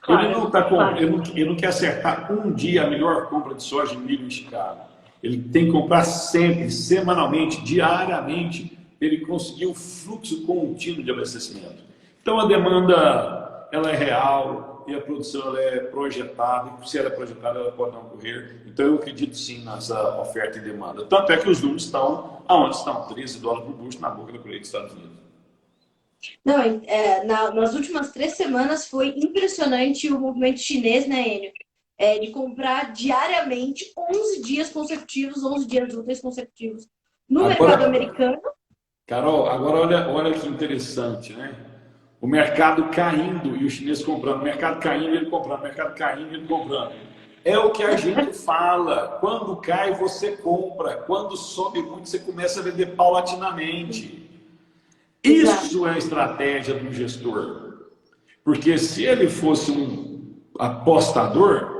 Claro, ele não quer acertar um dia a melhor compra de soja e milho em Chicago. Ele tem que comprar sempre, semanalmente, diariamente, para ele conseguir o fluxo contínuo de abastecimento. Então a demanda ela é real e a produção ela é projetada, e se ela é projetada, ela pode não ocorrer. Então eu acredito sim nessa oferta e demanda. Tanto é que os números estão aonde estão, $13 por bushel na boca da colheita dos Estados Unidos. Não, nas últimas 3 semanas foi impressionante o movimento chinês, né, Enio? De comprar diariamente 11 dias consecutivos, 11 dias úteis consecutivos no mercado americano. Carol, agora olha que interessante, né? O mercado caindo e os chineses comprando, o mercado caindo e ele comprando, o mercado caindo e ele comprando. É o que a gente fala. Quando cai, você compra. Quando sobe muito, você começa a vender paulatinamente. Isso é a estratégia do gestor. Porque se ele fosse um apostador,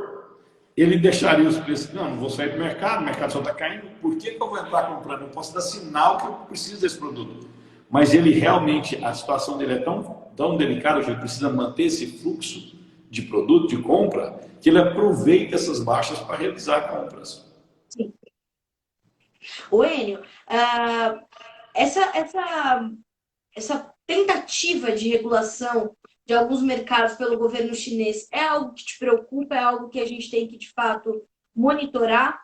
ele deixaria os preços. Não vou sair do mercado, o mercado só está caindo. Por que eu vou entrar comprando? Eu posso dar sinal que eu preciso desse produto. Mas ele realmente, a situação dele é tão delicada que ele precisa manter esse fluxo de produto, de compra, que ele aproveita essas baixas para realizar compras. Sim. O Enio, essa tentativa de regulação de alguns mercados pelo governo chinês é algo que te preocupa? É algo que a gente tem que, de fato, monitorar?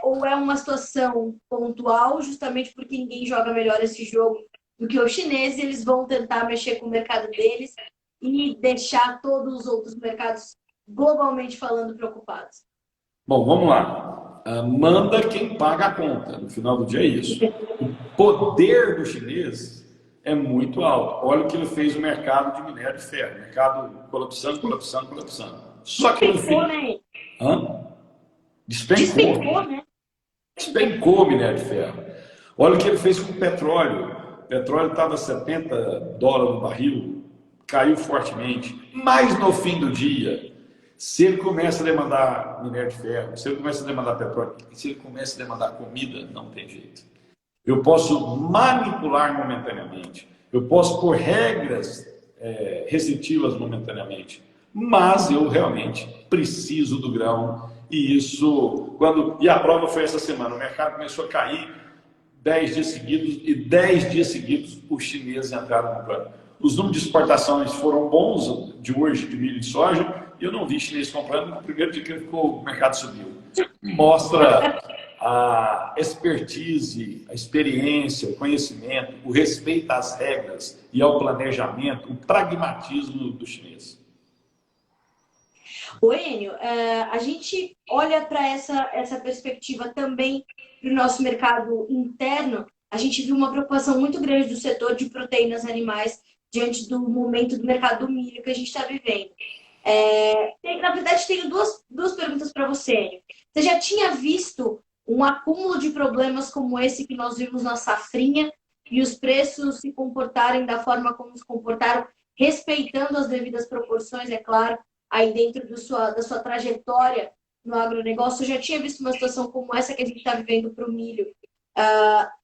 Ou é uma situação pontual, justamente porque ninguém joga melhor esse jogo do que os chineses, eles vão tentar mexer com o mercado deles e deixar todos os outros mercados, globalmente falando, preocupados. Bom, vamos lá. Manda quem paga a conta. No final do dia é isso. O poder do chinês é muito alto. Olha o que ele fez no mercado de minério de ferro. Mercado colapsando, colapsando, colapsando. Só que no fim... Despencou, né? Hã? Despencou, Despencou. né? Despencou o minério de ferro. Olha o que ele fez com o petróleo. O petróleo estava a US$ 70 no barril, caiu fortemente. Mas no fim do dia, se ele começa a demandar minério de ferro, se ele começa a demandar petróleo, se ele começa a demandar comida, não tem jeito. Eu posso manipular momentaneamente, eu posso pôr regras restritivas momentaneamente, mas eu realmente preciso do grão. E isso, e a prova foi essa semana, o mercado começou a cair 10 dias seguidos, e 10 dias seguidos os chineses entraram comprando. Os números de exportações foram bons de hoje, de milho e de soja, e eu não vi chinês comprando no primeiro dia que o mercado subiu. Mostra a expertise, a experiência, o conhecimento, o respeito às regras e ao planejamento, o pragmatismo do chinês. O Enio, a gente olha para essa perspectiva também para o nosso mercado interno. A gente viu uma preocupação muito grande do setor de proteínas animais diante do momento do mercado do milho que a gente está vivendo. Na verdade, tenho duas perguntas para você, Enio. Você já tinha visto um acúmulo de problemas como esse que nós vimos na safrinha e os preços se comportarem da forma como se comportaram, respeitando as devidas proporções, é claro, aí dentro da sua trajetória no agronegócio? Eu já tinha visto uma situação como essa que a gente está vivendo para o milho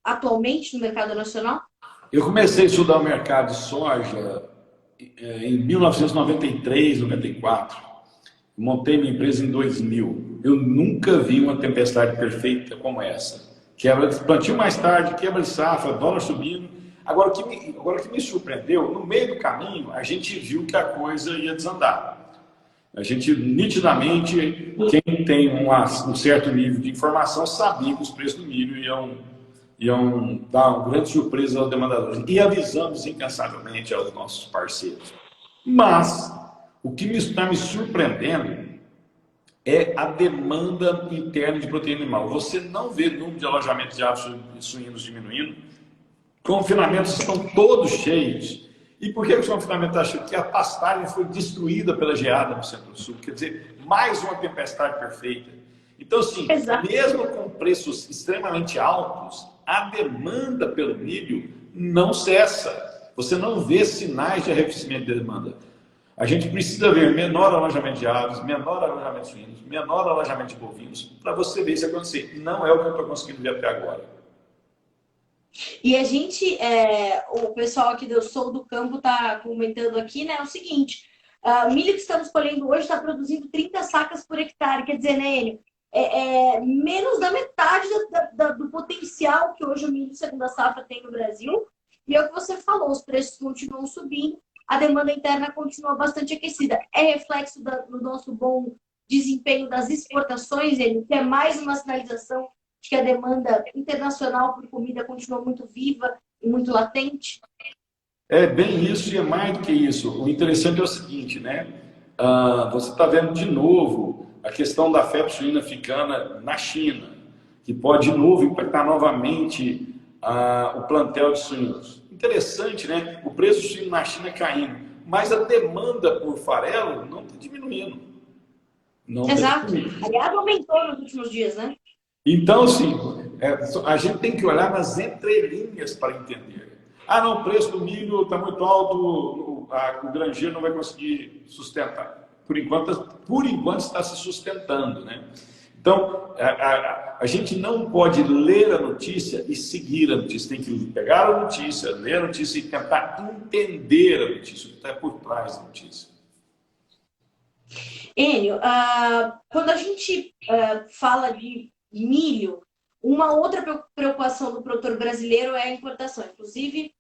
atualmente no mercado nacional? Eu comecei a estudar o mercado de soja em 1993, 94. Montei minha empresa em 2000. Eu nunca vi uma tempestade perfeita como essa. Quebra de plantio mais tarde, quebra de safra, dólar subindo. Agora, o que me surpreendeu, no meio do caminho, a gente viu que a coisa ia desandar. A gente, nitidamente, quem tem um certo nível de informação sabia que os preços do milho iam dar uma grande surpresa aos demandadores. E avisamos incansavelmente aos nossos parceiros. Mas o que está me surpreendendo é a demanda interna de proteína animal. Você não vê número de alojamentos de aves suínos diminuindo, confinamentos estão todos cheios. E por que o confinamento está cheio? Porque a pastagem foi destruída pela geada no Centro-Sul. Quer dizer, mais uma tempestade perfeita. Então, assim, mesmo com preços extremamente altos, a demanda pelo milho não cessa. Você não vê sinais de arrefecimento de demanda. A gente precisa ver menor alojamento de aves, menor alojamento de suínos, menor alojamento de bovinos, para você ver isso acontecer. Não é o que eu estou conseguindo ver até agora. E a gente, o pessoal aqui do Sou do Campo está comentando aqui, né, o seguinte: o milho que estamos colhendo hoje está produzindo 30 sacas por hectare, quer dizer, né, Enio, menos da metade do potencial que hoje o milho segunda safra tem no Brasil. E é o que você falou, os preços continuam subindo, a demanda interna continua bastante aquecida. É reflexo do nosso bom desempenho das exportações, Enio, que é mais uma sinalização de que a demanda internacional por comida continua muito viva e muito latente? É bem isso e é mais do que isso. O interessante é o seguinte, né? Você está vendo de novo a questão da febre suína africana na China, que pode de novo impactar novamente o plantel de suínos. Interessante, né? O preço do suíno na China caindo, mas a demanda por farelo não está diminuindo. Exato. Aliás, aumentou nos últimos dias, né? Então, sim, a gente tem que olhar nas entrelinhas para entender. Não, o preço do milho está muito alto, o granjeiro não vai conseguir sustentar. Por enquanto está se sustentando, né? Então, a gente não pode ler a notícia e seguir a notícia. Tem que pegar a notícia, ler a notícia e tentar entender a notícia, o que está por trás da notícia. Enio, quando a gente fala de milho, uma outra preocupação do produtor brasileiro é a importação. Inclusive,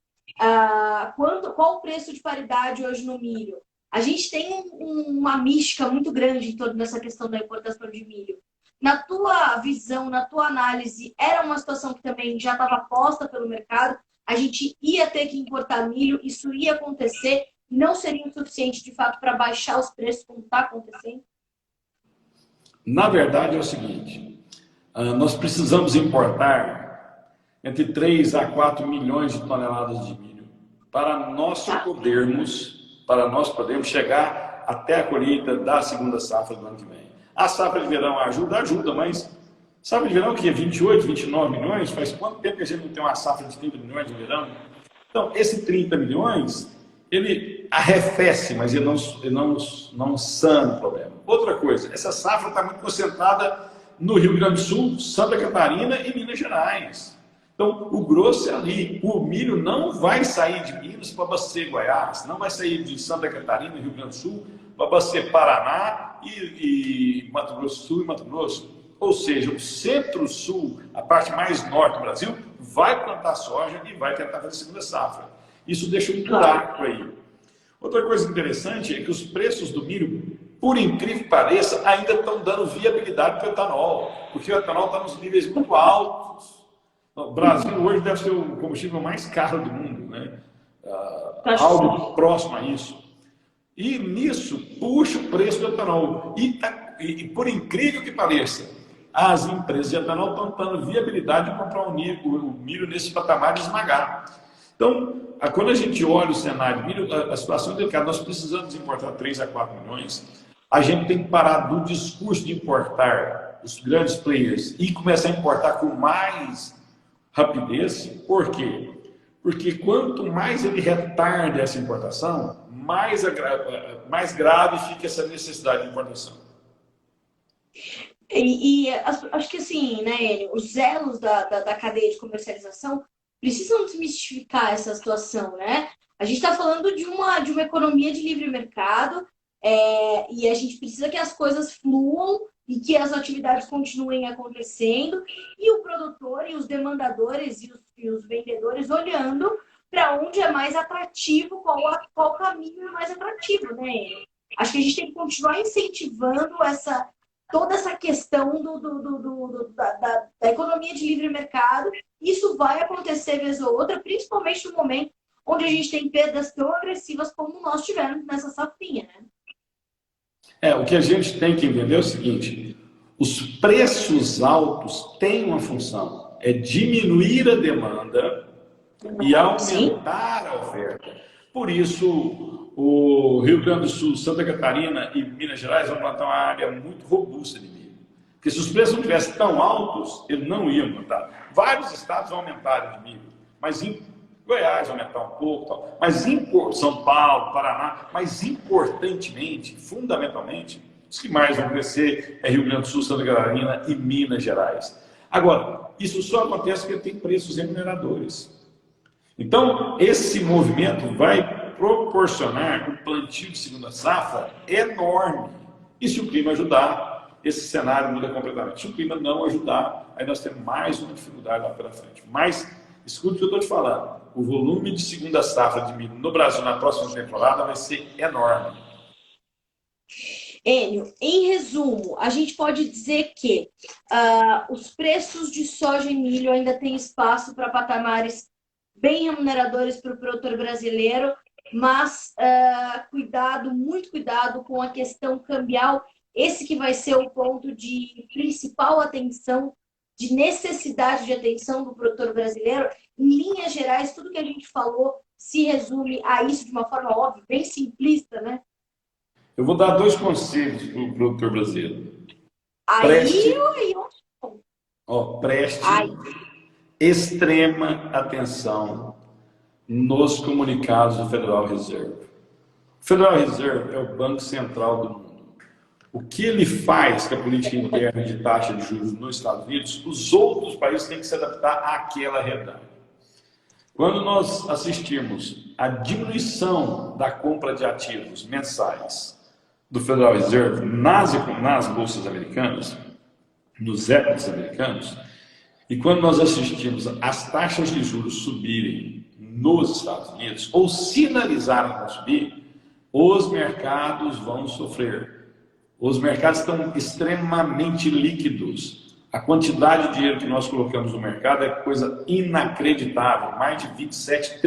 qual o preço de paridade hoje no milho? A gente tem uma mística muito grande em torno dessa questão da importação de milho. Na tua visão, na tua análise, era uma situação que também já estava posta pelo mercado? a gente ia ter que importar milho, isso ia acontecer, e não seria o suficiente, de fato, para baixar os preços, como está acontecendo? Na verdade, é o seguinte: nós precisamos importar entre 3 a 4 milhões de toneladas de milho para nós podermos chegar até a colheita da segunda safra do ano que vem. A safra de verão ajuda, mas safra de verão que é 28, 29 milhões? Faz quanto tempo que a gente não tem uma safra de 30 milhões de verão? Então, esse 30 milhões, ele arrefece, mas ele não sana o problema. Outra coisa, essa safra está muito concentrada no Rio Grande do Sul, Santa Catarina e Minas Gerais. Então, o grosso é ali. O milho não vai sair de Minas para abastecer Goiás, não vai sair de Santa Catarina e Rio Grande do Sul para abastecer Paraná e Mato Grosso do Sul e Mato Grosso. Ou seja, o centro-sul, a parte mais norte do Brasil, vai plantar soja e vai tentar fazer a segunda safra. Isso deixa um buraco aí. Outra coisa interessante é que os preços do milho, por incrível que pareça, ainda estão dando viabilidade para o etanol, porque o etanol está nos níveis muito altos. O Brasil hoje deve ser o combustível mais caro do mundo, né? Algo próximo a isso. E nisso puxa o preço do etanol. E por incrível que pareça, as empresas de etanol estão dando viabilidade de comprar o milho nesse patamar de esmagar. Então, quando a gente olha o cenário do milho, a situação é delicada. Nós precisamos importar 3 a 4 milhões. A gente tem que parar do discurso de importar os grandes players e começar a importar com mais rapidez. Por quê? Porque quanto mais ele retarda essa importação, mais grave fica essa necessidade de importação. Acho que assim, né, Enio, os elos da cadeia de comercialização precisam desmistificar essa situação, né? A gente está falando de uma economia de livre mercado, e a gente precisa que as coisas fluam e que as atividades continuem acontecendo, e o produtor e os demandadores e os vendedores olhando para onde é mais atrativo, qual caminho é mais atrativo, né? Acho que a gente tem que continuar incentivando toda essa questão da economia de livre mercado. Isso vai acontecer vez ou outra, principalmente no momento onde a gente tem perdas tão agressivas como nós tivemos nessa safrinha, né? O que a gente tem que entender é o seguinte: os preços altos têm uma função, é diminuir a demanda e aumentar a oferta. Por isso, o Rio Grande do Sul, Santa Catarina e Minas Gerais vão plantar uma área muito robusta de milho. Porque se os preços não estivessem tão altos, eles não iam plantar. Vários estados vão aumentar de milho, mas em Goiás vai aumentar um pouco, mas São Paulo, Paraná, mas importantemente, fundamentalmente, os que mais vão crescer é Rio Grande do Sul, Santa Catarina e Minas Gerais. Agora, isso só acontece porque tem preços remuneradores. Então, esse movimento vai proporcionar um plantio de segunda safra enorme. E se o clima ajudar, esse cenário muda completamente. Se o clima não ajudar, aí nós temos mais uma dificuldade lá pela frente. Mas, escute o que eu estou te falando. O volume de segunda safra de milho no Brasil na próxima temporada vai ser enorme. Enio, em resumo, a gente pode dizer que os preços de soja e milho ainda têm espaço para patamares bem remuneradores para o produtor brasileiro, mas muito cuidado com a questão cambial. Esse que vai ser o ponto de principal atenção, de necessidade de atenção do produtor brasileiro. Em linhas gerais, tudo que a gente falou se resume a isso de uma forma óbvia, bem simplista, né? Eu vou dar 2 conselhos para o produtor brasileiro. Preste extrema atenção nos comunicados do Federal Reserve. O Federal Reserve é o Banco Central do mundo. O que ele faz com a política interna de taxa de juros nos Estados Unidos, os outros países têm que se adaptar àquela realidade. Quando nós assistimos à diminuição da compra de ativos mensais do Federal Reserve nas bolsas americanas, nos equities americanos, e quando nós assistimos às taxas de juros subirem nos Estados Unidos, ou sinalizarem que vão subir, os mercados vão sofrer. Os mercados estão extremamente líquidos. A quantidade de dinheiro que nós colocamos no mercado é coisa inacreditável, mais de 27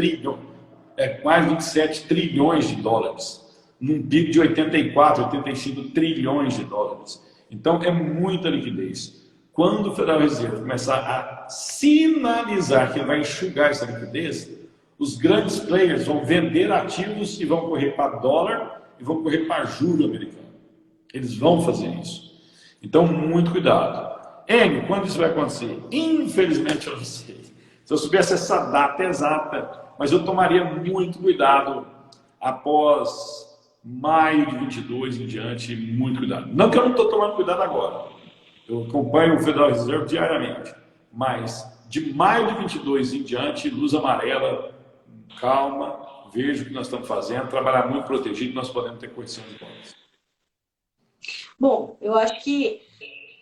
trilhões de dólares, num PIB de 84, 85 trilhões de dólares. Então é muita liquidez. Quando o Federal Reserve começar a sinalizar que vai enxugar essa liquidez, os grandes players vão vender ativos e vão correr para dólar e vão correr para juro americano. Eles vão fazer isso. Então, muito cuidado. Enio, quando isso vai acontecer? Infelizmente, eu não sei. Se eu soubesse essa data exata, mas eu tomaria muito cuidado após maio de 22 em diante, muito cuidado. Não que eu não estou tomando cuidado agora. Eu acompanho o Federal Reserve diariamente, mas de maio de 22 em diante, luz amarela, calma, veja o que nós estamos fazendo, trabalhar muito protegido, nós podemos ter correção de contas. Bom, eu acho que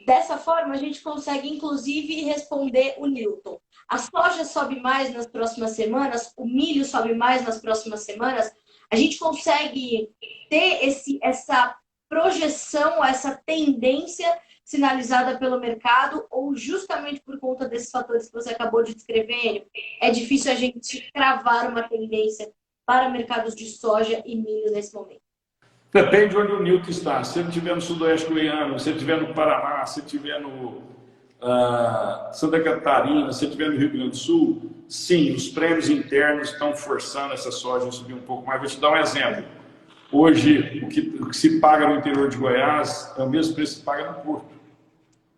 dessa forma a gente consegue inclusive responder o Newton. A soja sobe mais nas próximas semanas, o milho sobe mais nas próximas semanas. A gente consegue ter essa projeção, essa tendência sinalizada pelo mercado, ou justamente por conta desses fatores que você acabou de descrever, é difícil a gente cravar uma tendência para mercados de soja e milho nesse momento? Depende de onde o Newton está. Se ele estiver no sudoeste goiano, se ele estiver no Paraná, se ele estiver no Santa Catarina, se ele estiver no Rio Grande do Sul, sim, os prêmios internos estão forçando essa soja a subir um pouco mais. Vou te dar um exemplo. Hoje, o que se paga no interior de Goiás é o mesmo preço que se paga no Porto.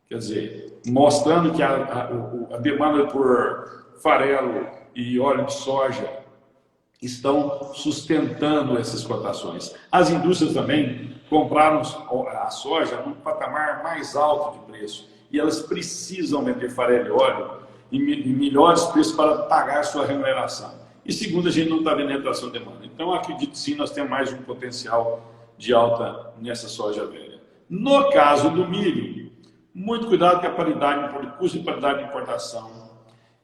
Quer dizer, mostrando que a demanda por farelo e óleo de soja estão sustentando essas cotações. As indústrias também compraram a soja num patamar mais alto de preço e elas precisam vender farelo e óleo em melhores preços para pagar sua remuneração. E segundo, a gente não está vendo entração de demanda. Então, acredito que sim, nós temos mais um potencial de alta nessa soja velha. No caso do milho, muito cuidado com a paridade, custo de paridade de importação.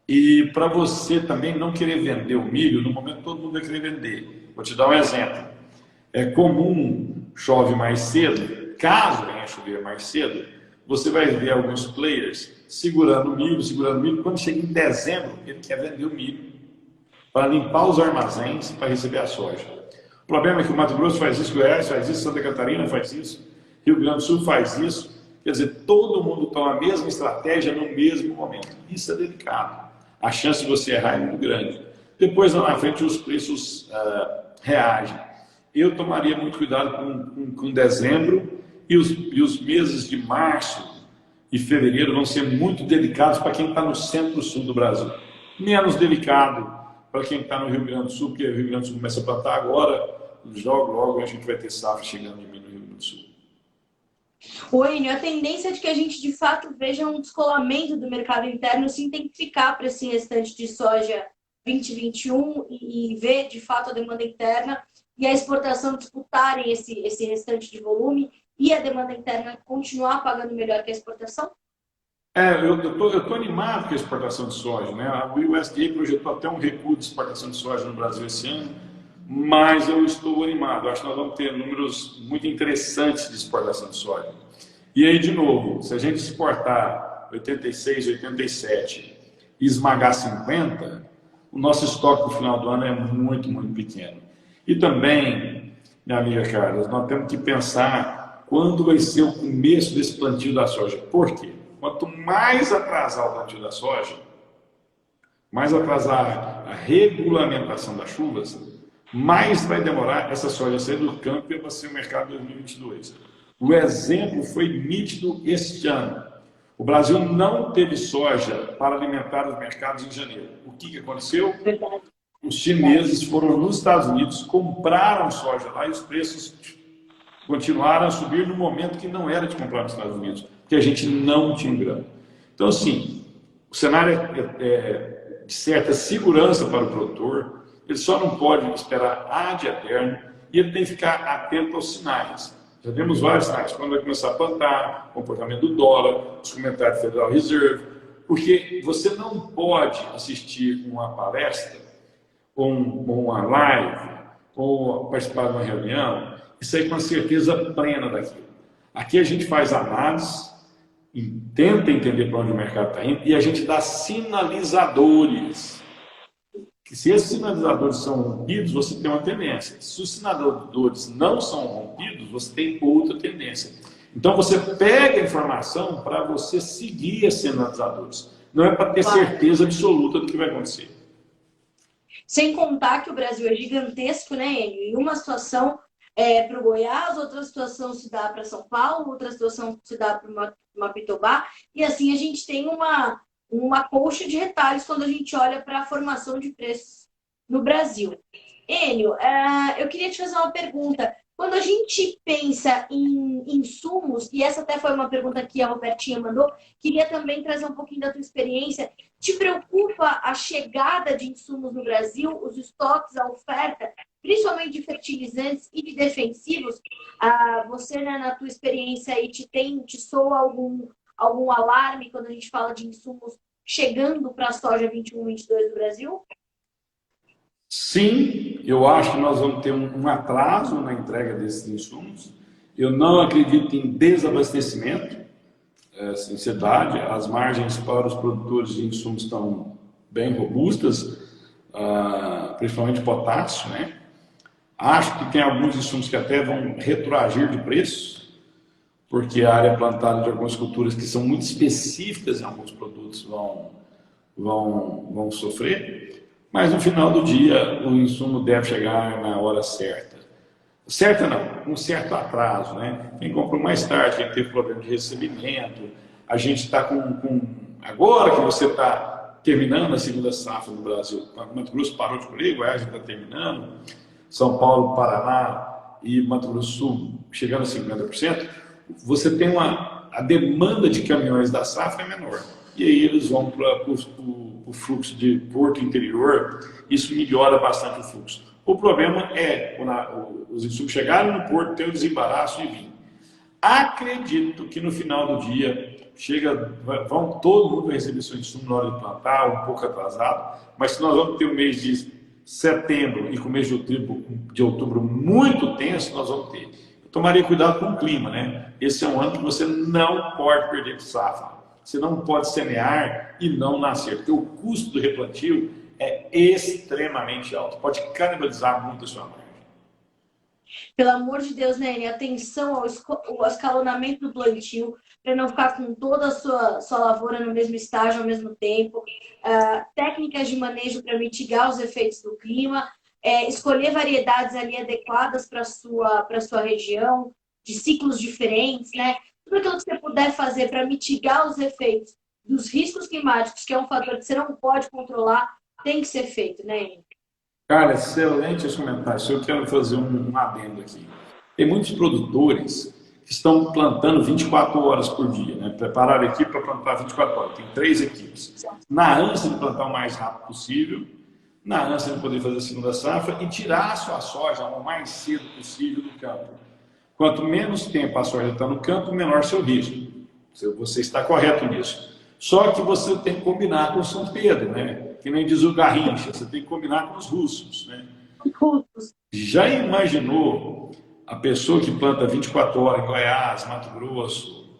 E para você também não querer vender o milho, no momento todo mundo vai querer vender. Vou te dar um exemplo. É comum, chove mais cedo, caso venha chover mais cedo, você vai ver alguns players segurando o milho. Quando chega em dezembro, ele quer vender o milho para limpar os armazéns para receber a soja. O problema é que o Mato Grosso faz isso, Goiás faz isso, Santa Catarina faz isso, Rio Grande do Sul faz isso. Quer dizer, todo mundo toma a mesma estratégia no mesmo momento. Isso é delicado. A chance de você errar é muito grande. Depois, lá na frente, os preços reagem. Eu tomaria muito cuidado com dezembro e os meses de março e fevereiro vão ser muito delicados para quem está no centro-sul do Brasil. Menos delicado para quem está no Rio Grande do Sul, porque o Rio Grande do Sul começa a plantar agora, logo a gente vai ter safra chegando de milho no Rio Grande do Sul. Oi, a tendência é de que a gente, de fato, veja um descolamento do mercado interno se intensificar para esse restante de soja 2021 e ver, de fato, a demanda interna e a exportação disputarem esse restante de volume e a demanda interna continuar pagando melhor que a exportação? Eu estou animado com a exportação de soja, né? A USDA projetou até um recuo de exportação de soja no Brasil esse ano, mas eu estou animado. Acho que nós vamos ter números muito interessantes de exportação de soja. E aí, de novo, se a gente exportar 86, 87 e esmagar 50, o nosso estoque no final do ano é muito, muito pequeno. E também, minha amiga Carla, nós temos que pensar quando vai ser o começo desse plantio da soja. Por quê? Quanto mais atrasar o plantio da soja, mais atrasar a regulamentação das chuvas, mais vai demorar essa soja sair do campo e abastecer o mercado em 2022. O exemplo foi nítido este ano. O Brasil não teve soja para alimentar os mercados em janeiro. O que aconteceu? Verdade. Os chineses foram nos Estados Unidos, compraram soja lá e os preços continuaram a subir no momento que não era de comprar nos Estados Unidos, porque a gente não tinha grão. Então, assim, o cenário é de certa segurança para o produtor. Ele só não pode esperar ad eterno e ele tem que ficar atento aos sinais. Já vemos vários sinais. Quando vai começar a plantar, comportamento do dólar, os comentários do Federal Reserve, porque você não pode assistir uma palestra, ou uma live, ou participar de uma reunião e sair com a certeza plena daquilo. Aqui a gente faz análise, tenta entender para onde o mercado está indo, e a gente dá sinalizadores. Que se esses sinalizadores são rompidos, você tem uma tendência. Se os sinalizadores não são rompidos, você tem outra tendência. Então você pega a informação para você seguir esses sinalizadores. Não é para ter certeza absoluta do que vai acontecer. Sem contar que o Brasil é gigantesco, né, Enio? E uma situação para o Goiás, outra situação se dá para São Paulo, outra situação se dá para Mapitobá, e assim a gente tem uma colcha de retalhos quando a gente olha para a formação de preços no Brasil. Enio, eu queria te fazer uma pergunta. Quando a gente pensa em insumos, e essa até foi uma pergunta que a Robertinha mandou, queria também trazer um pouquinho da tua experiência. Te preocupa a chegada de insumos no Brasil, os estoques, a oferta, principalmente de fertilizantes e de defensivos? Você, né, na tua experiência, aí, te soa algum alarme quando a gente fala de insumos chegando para a soja 21-22 do Brasil? Sim, eu acho que nós vamos ter um atraso na entrega desses insumos. Eu não acredito em desabastecimento, sinceridade. As margens para os produtores de insumos estão bem robustas, principalmente potássio, né? Acho que tem alguns insumos que até vão retroagir de preço, porque a área plantada de algumas culturas que são muito específicas em alguns produtos vão sofrer. Mas no final do dia, o insumo deve chegar na hora certa. Certa não, um certo atraso, né? Quem comprou mais tarde, quem teve problema de recebimento. A gente está agora que você está terminando a segunda safra do Brasil, Mato Grosso parou de colher, Goiás está terminando, São Paulo, Paraná e Mato Grosso do Sul chegando a 50%, você tem a demanda de caminhões da safra é menor. E aí eles vão para o fluxo de porto interior, isso melhora bastante o fluxo. O problema é quando os insumos chegarem no porto, tem o desembaraço e vinho. Acredito que no final do dia todo mundo vai receber seu insumo na hora de plantar, um pouco atrasado, mas se nós vamos ter o mês de setembro e com o mês de outubro muito tenso, nós vamos ter. Eu tomaria cuidado com o clima, né? Esse é um ano que você não pode perder de safra. Você não pode semear e não nascer, porque o custo do replantio é extremamente alto. Pode canibalizar muito a sua margem. Pelo amor de Deus, né, atenção ao escalonamento do plantio, para não ficar com toda a sua lavoura no mesmo estágio ao mesmo tempo. Técnicas de manejo para mitigar os efeitos do clima. Escolher variedades ali adequadas para a sua região, de ciclos diferentes, né? Tudo aquilo que você puder fazer para mitigar os efeitos dos riscos climáticos, que é um fator que você não pode controlar, tem que ser feito, né? Cara, excelente esse comentário. Eu quero fazer um adendo aqui. Tem muitos produtores que estão plantando 24 horas por dia, né? Prepararam a equipe para plantar 24 horas. Tem 3 equipes. Na ânsia de plantar o mais rápido possível, na ânsia de poder fazer a segunda safra e tirar a sua soja o mais cedo possível do campo. Quanto menos tempo a soja está no campo, menor seu risco. Você está correto nisso. Só que você tem que combinar com São Pedro, né? Que nem diz o Garrincha, você tem que combinar com os russos, né? Já imaginou a pessoa que planta 24 horas em Goiás, Mato Grosso,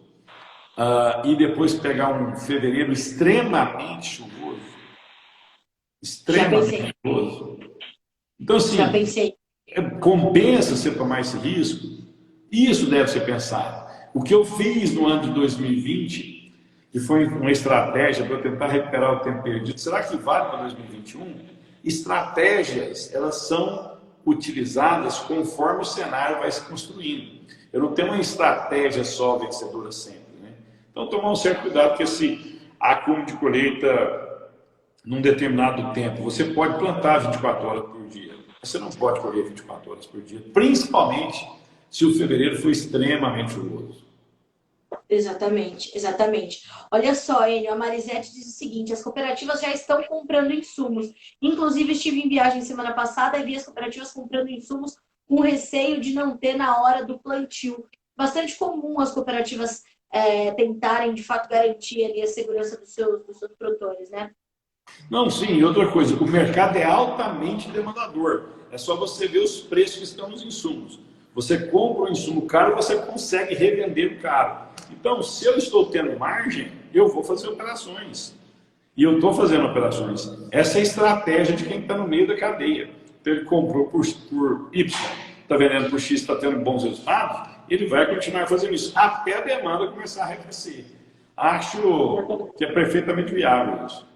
e depois pegar um fevereiro extremamente chuvoso? Extremamente chuvoso. Então, assim, compensa você tomar esse risco? Isso deve ser pensado. O que eu fiz no ano de 2020, que foi uma estratégia para tentar recuperar o tempo perdido, será que vale para 2021? Estratégias, elas são utilizadas conforme o cenário vai se construindo. Eu não tenho uma estratégia só vencedora sempre, né? Então, tomar um certo cuidado com esse acúmulo de colheita num determinado tempo. Você pode plantar 24 horas por dia, você não pode colher 24 horas por dia, principalmente se o fevereiro foi extremamente chuvoso. Exatamente, exatamente. Olha só, Enio, a Marisete diz o seguinte: as cooperativas já estão comprando insumos. Inclusive, estive em viagem semana passada e vi as cooperativas comprando insumos com receio de não ter na hora do plantio. Bastante comum as cooperativas tentarem, de fato, garantir ali a segurança dos seus produtores, né? Não, sim, e outra coisa, o mercado é altamente demandador. É só você ver os preços que estão nos insumos. Você compra um insumo caro, você consegue revender o caro. Então, se eu estou tendo margem, eu vou fazer operações. E eu estou fazendo operações. Essa é a estratégia de quem está no meio da cadeia. Então, ele comprou por Y, está vendendo por X, está tendo bons resultados, ele vai continuar fazendo isso até a demanda começar a arrefecer. Acho que é perfeitamente viável isso.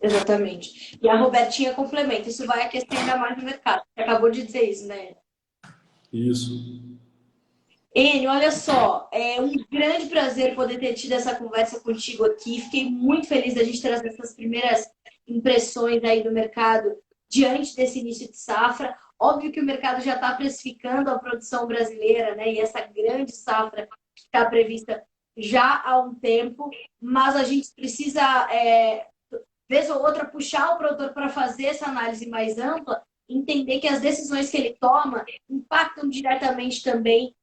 Exatamente. E a Robertinha complementa, isso vai aquecer ainda mais no mercado. Você acabou de dizer isso, né? Isso. Enio, olha só, é um grande prazer poder ter tido essa conversa contigo aqui. Fiquei muito feliz da gente trazer essas primeiras impressões aí do mercado diante desse início de safra. Óbvio que o mercado já está precificando a produção brasileira, né? E essa grande safra que está prevista já há um tempo, mas a gente precisa, vez ou outra, puxar o produtor para fazer essa análise mais ampla, entender que as decisões que ele toma impactam diretamente também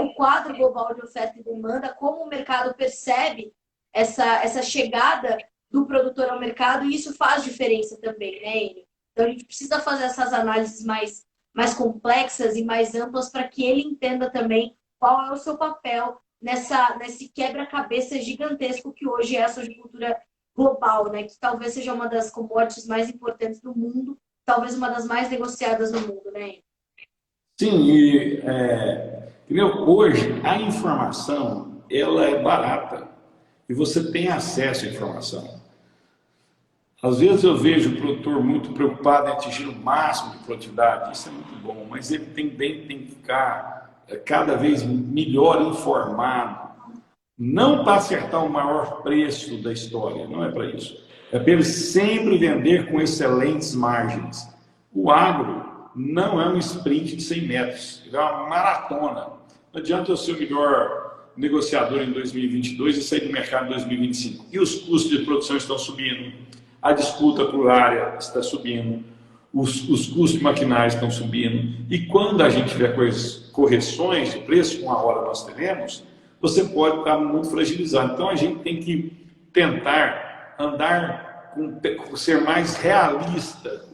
o quadro global de oferta e demanda, como o mercado percebe essa chegada do produtor ao mercado, e isso faz diferença também, né, Enio? Então, a gente precisa fazer essas análises mais complexas e mais amplas para que ele entenda também qual é o seu papel nesse quebra-cabeça gigantesco que hoje é a sojicultura global, né? Que talvez seja uma das commodities mais importantes do mundo, talvez uma das mais negociadas no mundo, né, Enio? Sim, e entendeu? Hoje a informação ela é barata e você tem acesso à informação. Às vezes eu vejo o produtor muito preocupado em atingir o máximo de produtividade, isso é muito bom, mas ele tem que ficar cada vez melhor informado, não para acertar o maior preço da história, não é para isso. É para ele sempre vender com excelentes margens. O agro não é um sprint de 100 metros, ele é uma maratona. Não adianta eu ser o melhor negociador em 2022 e sair do mercado em 2025. E os custos de produção estão subindo, a disputa por área está subindo, os custos de maquinário estão subindo. E quando a gente tiver correções de preço, com a hora nós teremos, você pode estar muito fragilizado. Então a gente tem que tentar andar ser mais realista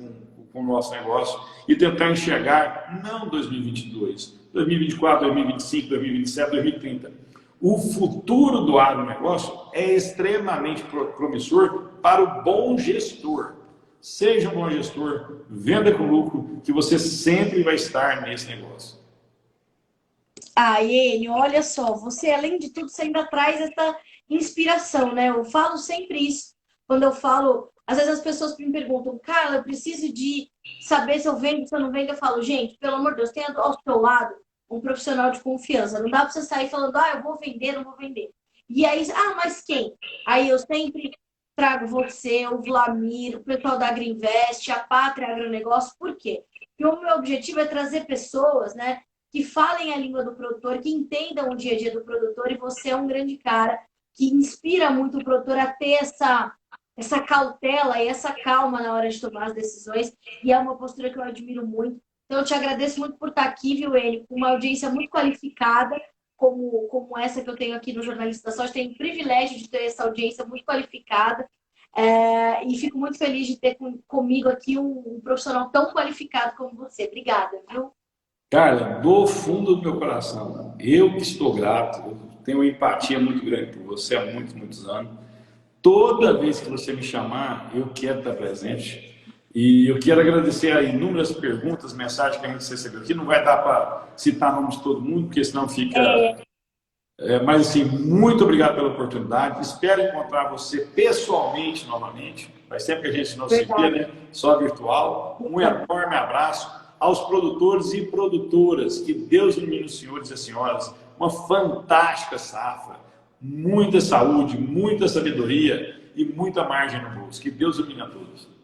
com o nosso negócio e tentar enxergar não 2022, 2024, 2025, 2027, 2030. O futuro do agronegócio é extremamente promissor para o bom gestor. Seja um bom gestor, venda com lucro, que você sempre vai estar nesse negócio. Enio, olha só, você, além de tudo, você ainda traz essa inspiração, né? Eu falo sempre isso. Quando eu falo, às vezes as pessoas me perguntam, Carla, eu preciso de saber se eu vendo, se eu não vendo. Eu falo, gente, pelo amor de Deus, tenha ao seu lado um profissional de confiança. Não dá para você sair falando, eu vou vender, não vou vender. E aí, mas quem? Aí eu sempre trago você, o Vlamir, o pessoal da Agriinvest, a Pátria Agronegócio. Por quê? Porque o meu objetivo é trazer pessoas, né, que falem a língua do produtor, que entendam o dia a dia do produtor, e você é um grande cara que inspira muito o produtor a ter essa cautela e essa calma na hora de tomar as decisões, e é uma postura que eu admiro muito. Então, eu te agradeço muito por estar aqui, viu, Enio, com uma audiência muito qualificada, como essa que eu tenho aqui no Jornalista da Soja. Tenho o privilégio de ter essa audiência muito qualificada, e fico muito feliz de ter comigo aqui um profissional tão qualificado como você. Obrigada, viu? Carla, do fundo do meu coração, eu que estou grato, eu tenho uma empatia muito grande por você há muitos, muitos anos. Toda vez que você me chamar, eu quero estar presente. E eu quero agradecer a inúmeras perguntas, mensagens que a gente recebeu aqui. Não vai dar para citar nomes de todo mundo, porque senão fica... mas, assim, muito obrigado pela oportunidade. Espero encontrar você pessoalmente novamente. Faz tempo que a gente não se vê, né? Só virtual. Um enorme abraço aos produtores e produtoras. Que Deus ilumine os senhores e as senhoras. Uma fantástica safra. Muita saúde, muita sabedoria e muita margem no bolso. Que Deus ilumine a todos.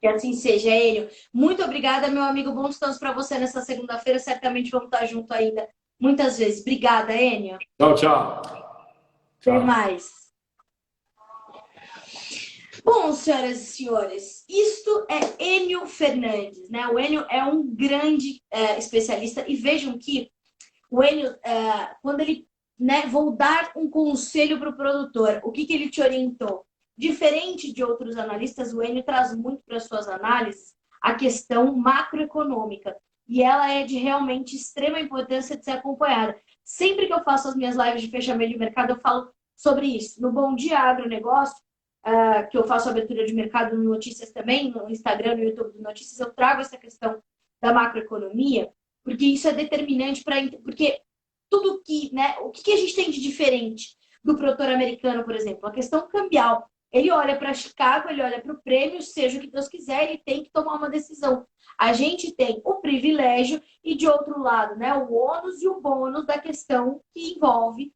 Que assim seja, Enio. Muito obrigada, meu amigo. Bom descanso para você nessa segunda-feira. Certamente vamos estar junto ainda muitas vezes. Obrigada, Enio. Tchau, tchau. Até mais. Bom, senhoras e senhores, isto é Enio Fernandes, né? O Enio é um grande especialista, e vejam que o Enio, quando ele, né, vou dar um conselho para o produtor, o que ele te orientou? Diferente de outros analistas, o Enio traz muito para suas análises a questão macroeconômica. e ela é de realmente extrema importância de ser acompanhada. Sempre que eu faço as minhas lives de fechamento de mercado, eu falo sobre isso. No Bom Dia Agronegócio, que eu faço abertura de mercado no Notícias também, no Instagram, no YouTube do Notícias, eu trago essa questão da macroeconomia, porque isso é determinante para... Porque tudo que, né, o que a gente tem de diferente do produtor americano, por exemplo? A questão cambial. Ele olha para Chicago, ele olha para o prêmio, seja o que Deus quiser, ele tem que tomar uma decisão. A gente tem o privilégio e, de outro lado, né, o ônus e o bônus da questão que envolve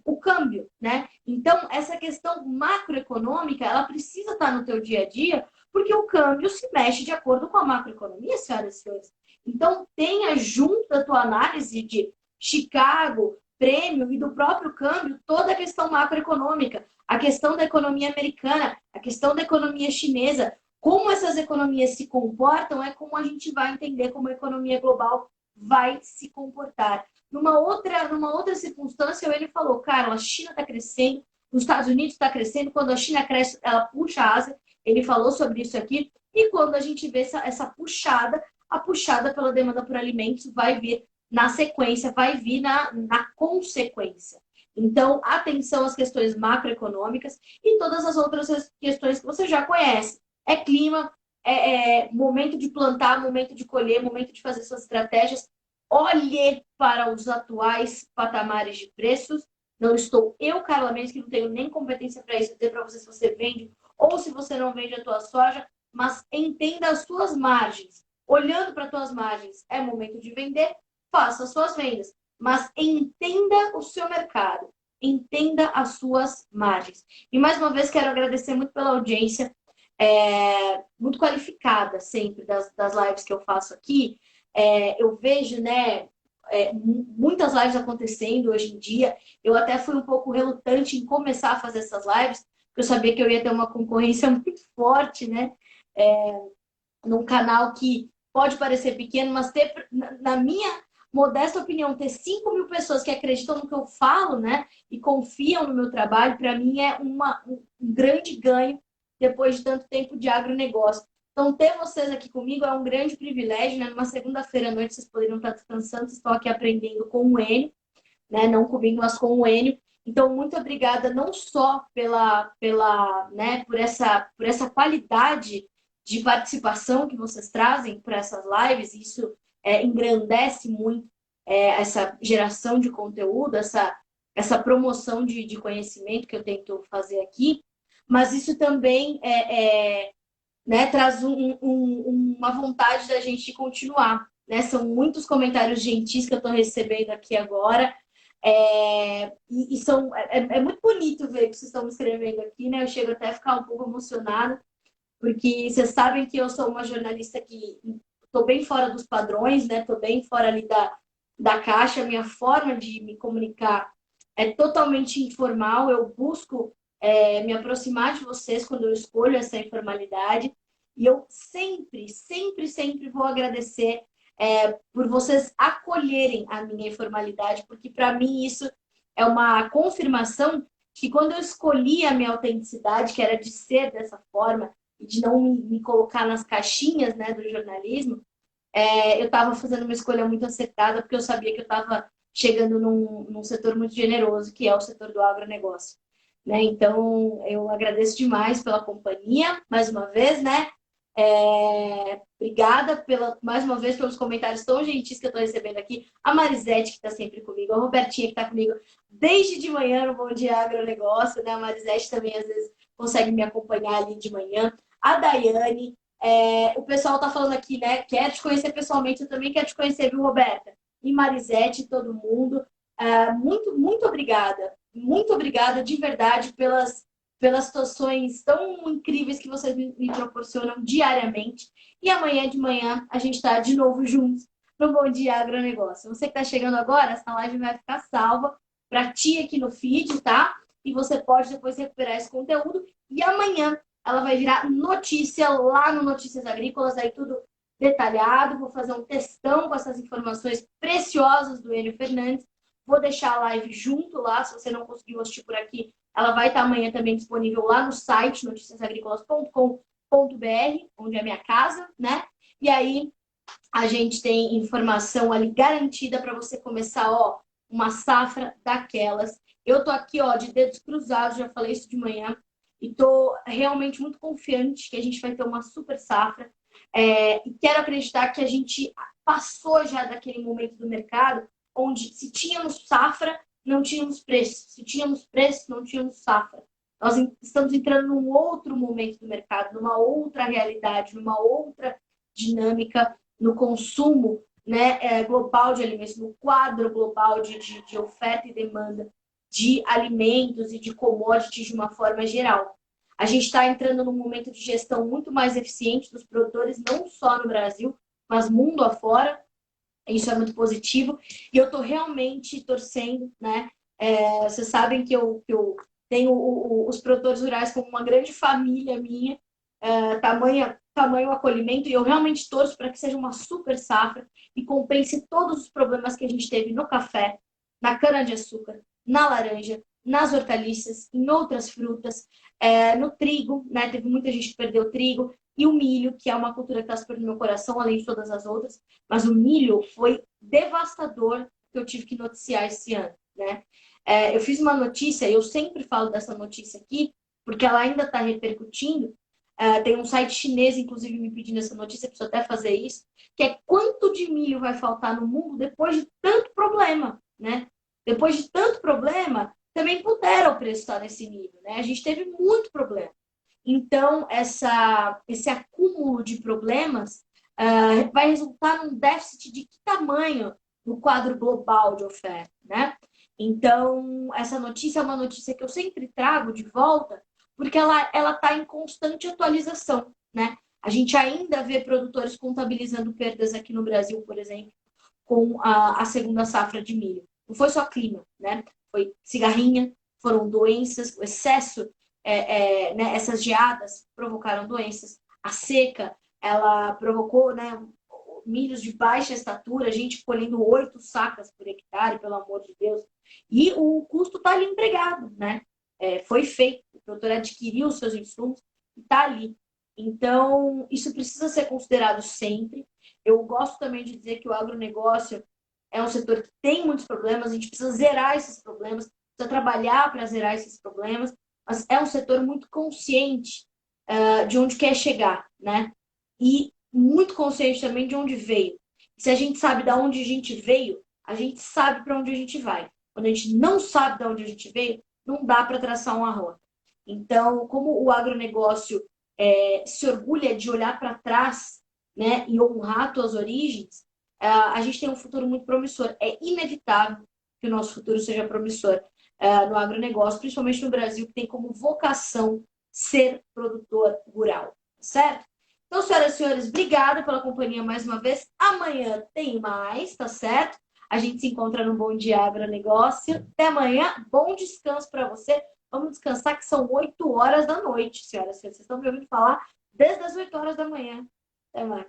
o câmbio, né? Então, essa questão macroeconômica, ela precisa estar no teu dia a dia, porque o câmbio se mexe de acordo com a macroeconomia, senhoras e senhores. Então, tenha junto da tua análise de Chicago, prêmio e do próprio câmbio, toda a questão macroeconômica, a questão da economia americana, a questão da economia chinesa, como essas economias se comportam é como a gente vai entender como a economia global vai se comportar. Numa outra circunstância, ele falou, cara, a China está crescendo, os Estados Unidos está crescendo, quando a China cresce, ela puxa a Ásia, ele falou sobre isso aqui, e quando a gente vê essa puxada, a puxada pela demanda por alimentos vai vir na sequência, vai vir na consequência. Então, atenção às questões macroeconômicas e todas as outras questões que você já conhece. É clima, é momento de plantar, momento de colher, momento de fazer suas estratégias. Olhe para os atuais patamares de preços. Não estou eu, Carla Mendes, que não tenho nem competência para isso, dizer para você se você vende ou se você não vende a tua soja, mas entenda as suas margens. Olhando para as tuas margens, é momento de vender, faça as suas vendas, mas entenda o seu mercado, entenda as suas margens. E mais uma vez quero agradecer muito pela audiência, muito qualificada sempre das lives que eu faço aqui. Eu vejo, né, muitas lives acontecendo hoje em dia. Eu até fui um pouco relutante em começar a fazer essas lives, porque eu sabia que eu ia ter uma concorrência muito forte, né? Num canal que pode parecer pequeno, mas ter, na minha modesta opinião, ter 5.000 pessoas que acreditam no que eu falo, né? E confiam no meu trabalho, para mim é um grande ganho depois de tanto tempo de agronegócio. Então, ter vocês aqui comigo é um grande privilégio, né? Numa segunda-feira à noite, vocês poderiam estar descansando, vocês estão aqui aprendendo com o Enio, né? Não comigo, mas com o Enio. Então, muito obrigada não só né, por essa qualidade de participação que vocês trazem para essas lives, isso engrandece muito essa geração de conteúdo, essa promoção de conhecimento que eu tento fazer aqui, mas isso também né, traz uma vontade da gente continuar. Né? São muitos comentários gentis que eu estou recebendo aqui agora. É muito bonito ver o que vocês estão me escrevendo aqui, né? Eu chego até a ficar um pouco emocionada, porque vocês sabem que eu sou uma jornalista que estou bem fora dos padrões, né? Estou bem fora ali da caixa. A minha forma de me comunicar é totalmente informal. Eu busco me aproximar de vocês quando eu escolho essa informalidade. E eu sempre, sempre, sempre vou agradecer por vocês acolherem a minha informalidade, porque para mim isso é uma confirmação que quando eu escolhi a minha autenticidade, que era de ser dessa forma, e de não me colocar nas caixinhas, né, do jornalismo, eu estava fazendo uma escolha muito acertada, porque eu sabia que eu estava chegando num setor muito generoso, que é o setor do agronegócio. Né? Então, eu agradeço demais pela companhia, mais uma vez, né? Obrigada mais uma vez pelos comentários tão gentis que eu estou recebendo aqui. A Marisete, que está sempre comigo, a Robertinha, que está comigo desde de manhã no Bom Dia Agronegócio, né? A Marisete também, às vezes, consegue me acompanhar ali de manhã. A Daiane, o pessoal está falando aqui, né? Quer te conhecer pessoalmente, eu também quero te conhecer, viu, Roberta? E Marisete, todo mundo. Muito, muito obrigada. Muito obrigada, de verdade, pelas situações tão incríveis que vocês me proporcionam diariamente. E amanhã de manhã a gente está de novo juntos no Bom Dia Agronegócio. Você que está chegando agora, essa live vai ficar salva para ti aqui no feed, tá? E você pode depois recuperar esse conteúdo. E amanhã ela vai virar notícia lá no Notícias Agrícolas, aí tudo detalhado. Vou fazer um textão com essas informações preciosas do Enio Fernandes. Vou deixar a live junto lá, se você não conseguiu assistir por aqui, ela vai estar amanhã também disponível lá no site noticiasagricolas.com.br, onde é a minha casa, né? E aí A gente tem informação ali garantida para você começar, ó, uma safra daquelas. Eu tô aqui, ó, de dedos cruzados, já falei isso de manhã, e tô realmente muito confiante que a gente vai ter uma super safra. E quero acreditar que a gente passou já daquele momento do mercado onde se tínhamos safra, não tínhamos preço. Se tínhamos preço, não tínhamos safra. Nós estamos entrando num outro momento do mercado, numa outra realidade, numa outra dinâmica no consumo, né, global de alimentos, no quadro global de oferta e demanda de alimentos e de commodities de uma forma geral. A gente está entrando num momento de gestão muito mais eficiente dos produtores, não só no Brasil, mas mundo afora. Isso é muito positivo. E eu estou realmente torcendo, né? Vocês sabem que eu tenho os produtores rurais como uma grande família minha, tamanho acolhimento, e eu realmente torço para que seja uma super safra e compense todos os problemas que a gente teve no café, na cana-de-açúcar, na laranja, nas hortaliças, em outras frutas, no trigo, né? Teve muita gente que perdeu trigo, e o milho, que é uma cultura que está super no meu coração, além de todas as outras, mas o milho foi devastador que eu tive que noticiar esse ano, né? Eu fiz uma notícia, eu sempre falo dessa notícia aqui, porque ela ainda está repercutindo. Tem um site chinês, inclusive, me pedindo essa notícia, preciso até fazer isso, que é quanto de milho vai faltar no mundo depois de tanto problema, né? Depois de tanto problema, também pudera o preço estar nesse nível, né? A gente teve muito problema. Então, esse acúmulo de problemas vai resultar num déficit de que tamanho no quadro global de oferta, né? Então, essa notícia é uma notícia que eu sempre trago de volta, porque ela está em constante atualização, né? A gente ainda vê produtores contabilizando perdas aqui no Brasil, por exemplo, com a segunda safra de milho. Não foi só clima, né? Foi cigarrinha, foram doenças, o excesso, né, essas geadas provocaram doenças. A seca, ela provocou, né, milhos de baixa estatura, gente colhendo 8 sacas por hectare, pelo amor de Deus. E o custo está ali empregado, né? Foi feito, o produtor adquiriu os seus insumos e está ali. Então, isso precisa ser considerado sempre. Eu gosto também de dizer que o agronegócio é um setor que tem muitos problemas, a gente precisa zerar esses problemas, precisa trabalhar para zerar esses problemas, mas é um setor muito consciente de onde quer chegar, né? E muito consciente também de onde veio. Se a gente sabe de onde a gente veio, a gente sabe para onde a gente vai. Quando a gente não sabe de onde a gente veio, não dá para traçar uma rota. Então, como o agronegócio se orgulha de olhar para trás, né, e honrar suas origens, a gente tem um futuro muito promissor. É inevitável que o nosso futuro seja promissor no agronegócio, principalmente no Brasil, que tem como vocação ser produtor rural, certo? Então, senhoras e senhores, obrigada pela companhia mais uma vez. Amanhã tem mais, tá certo? A gente se encontra no Bom Dia Agronegócio. Até amanhã, bom descanso para você. Vamos descansar, que são 8 horas da noite, senhoras e senhores. Vocês estão me ouvindo falar desde as 8 horas da manhã. Até mais.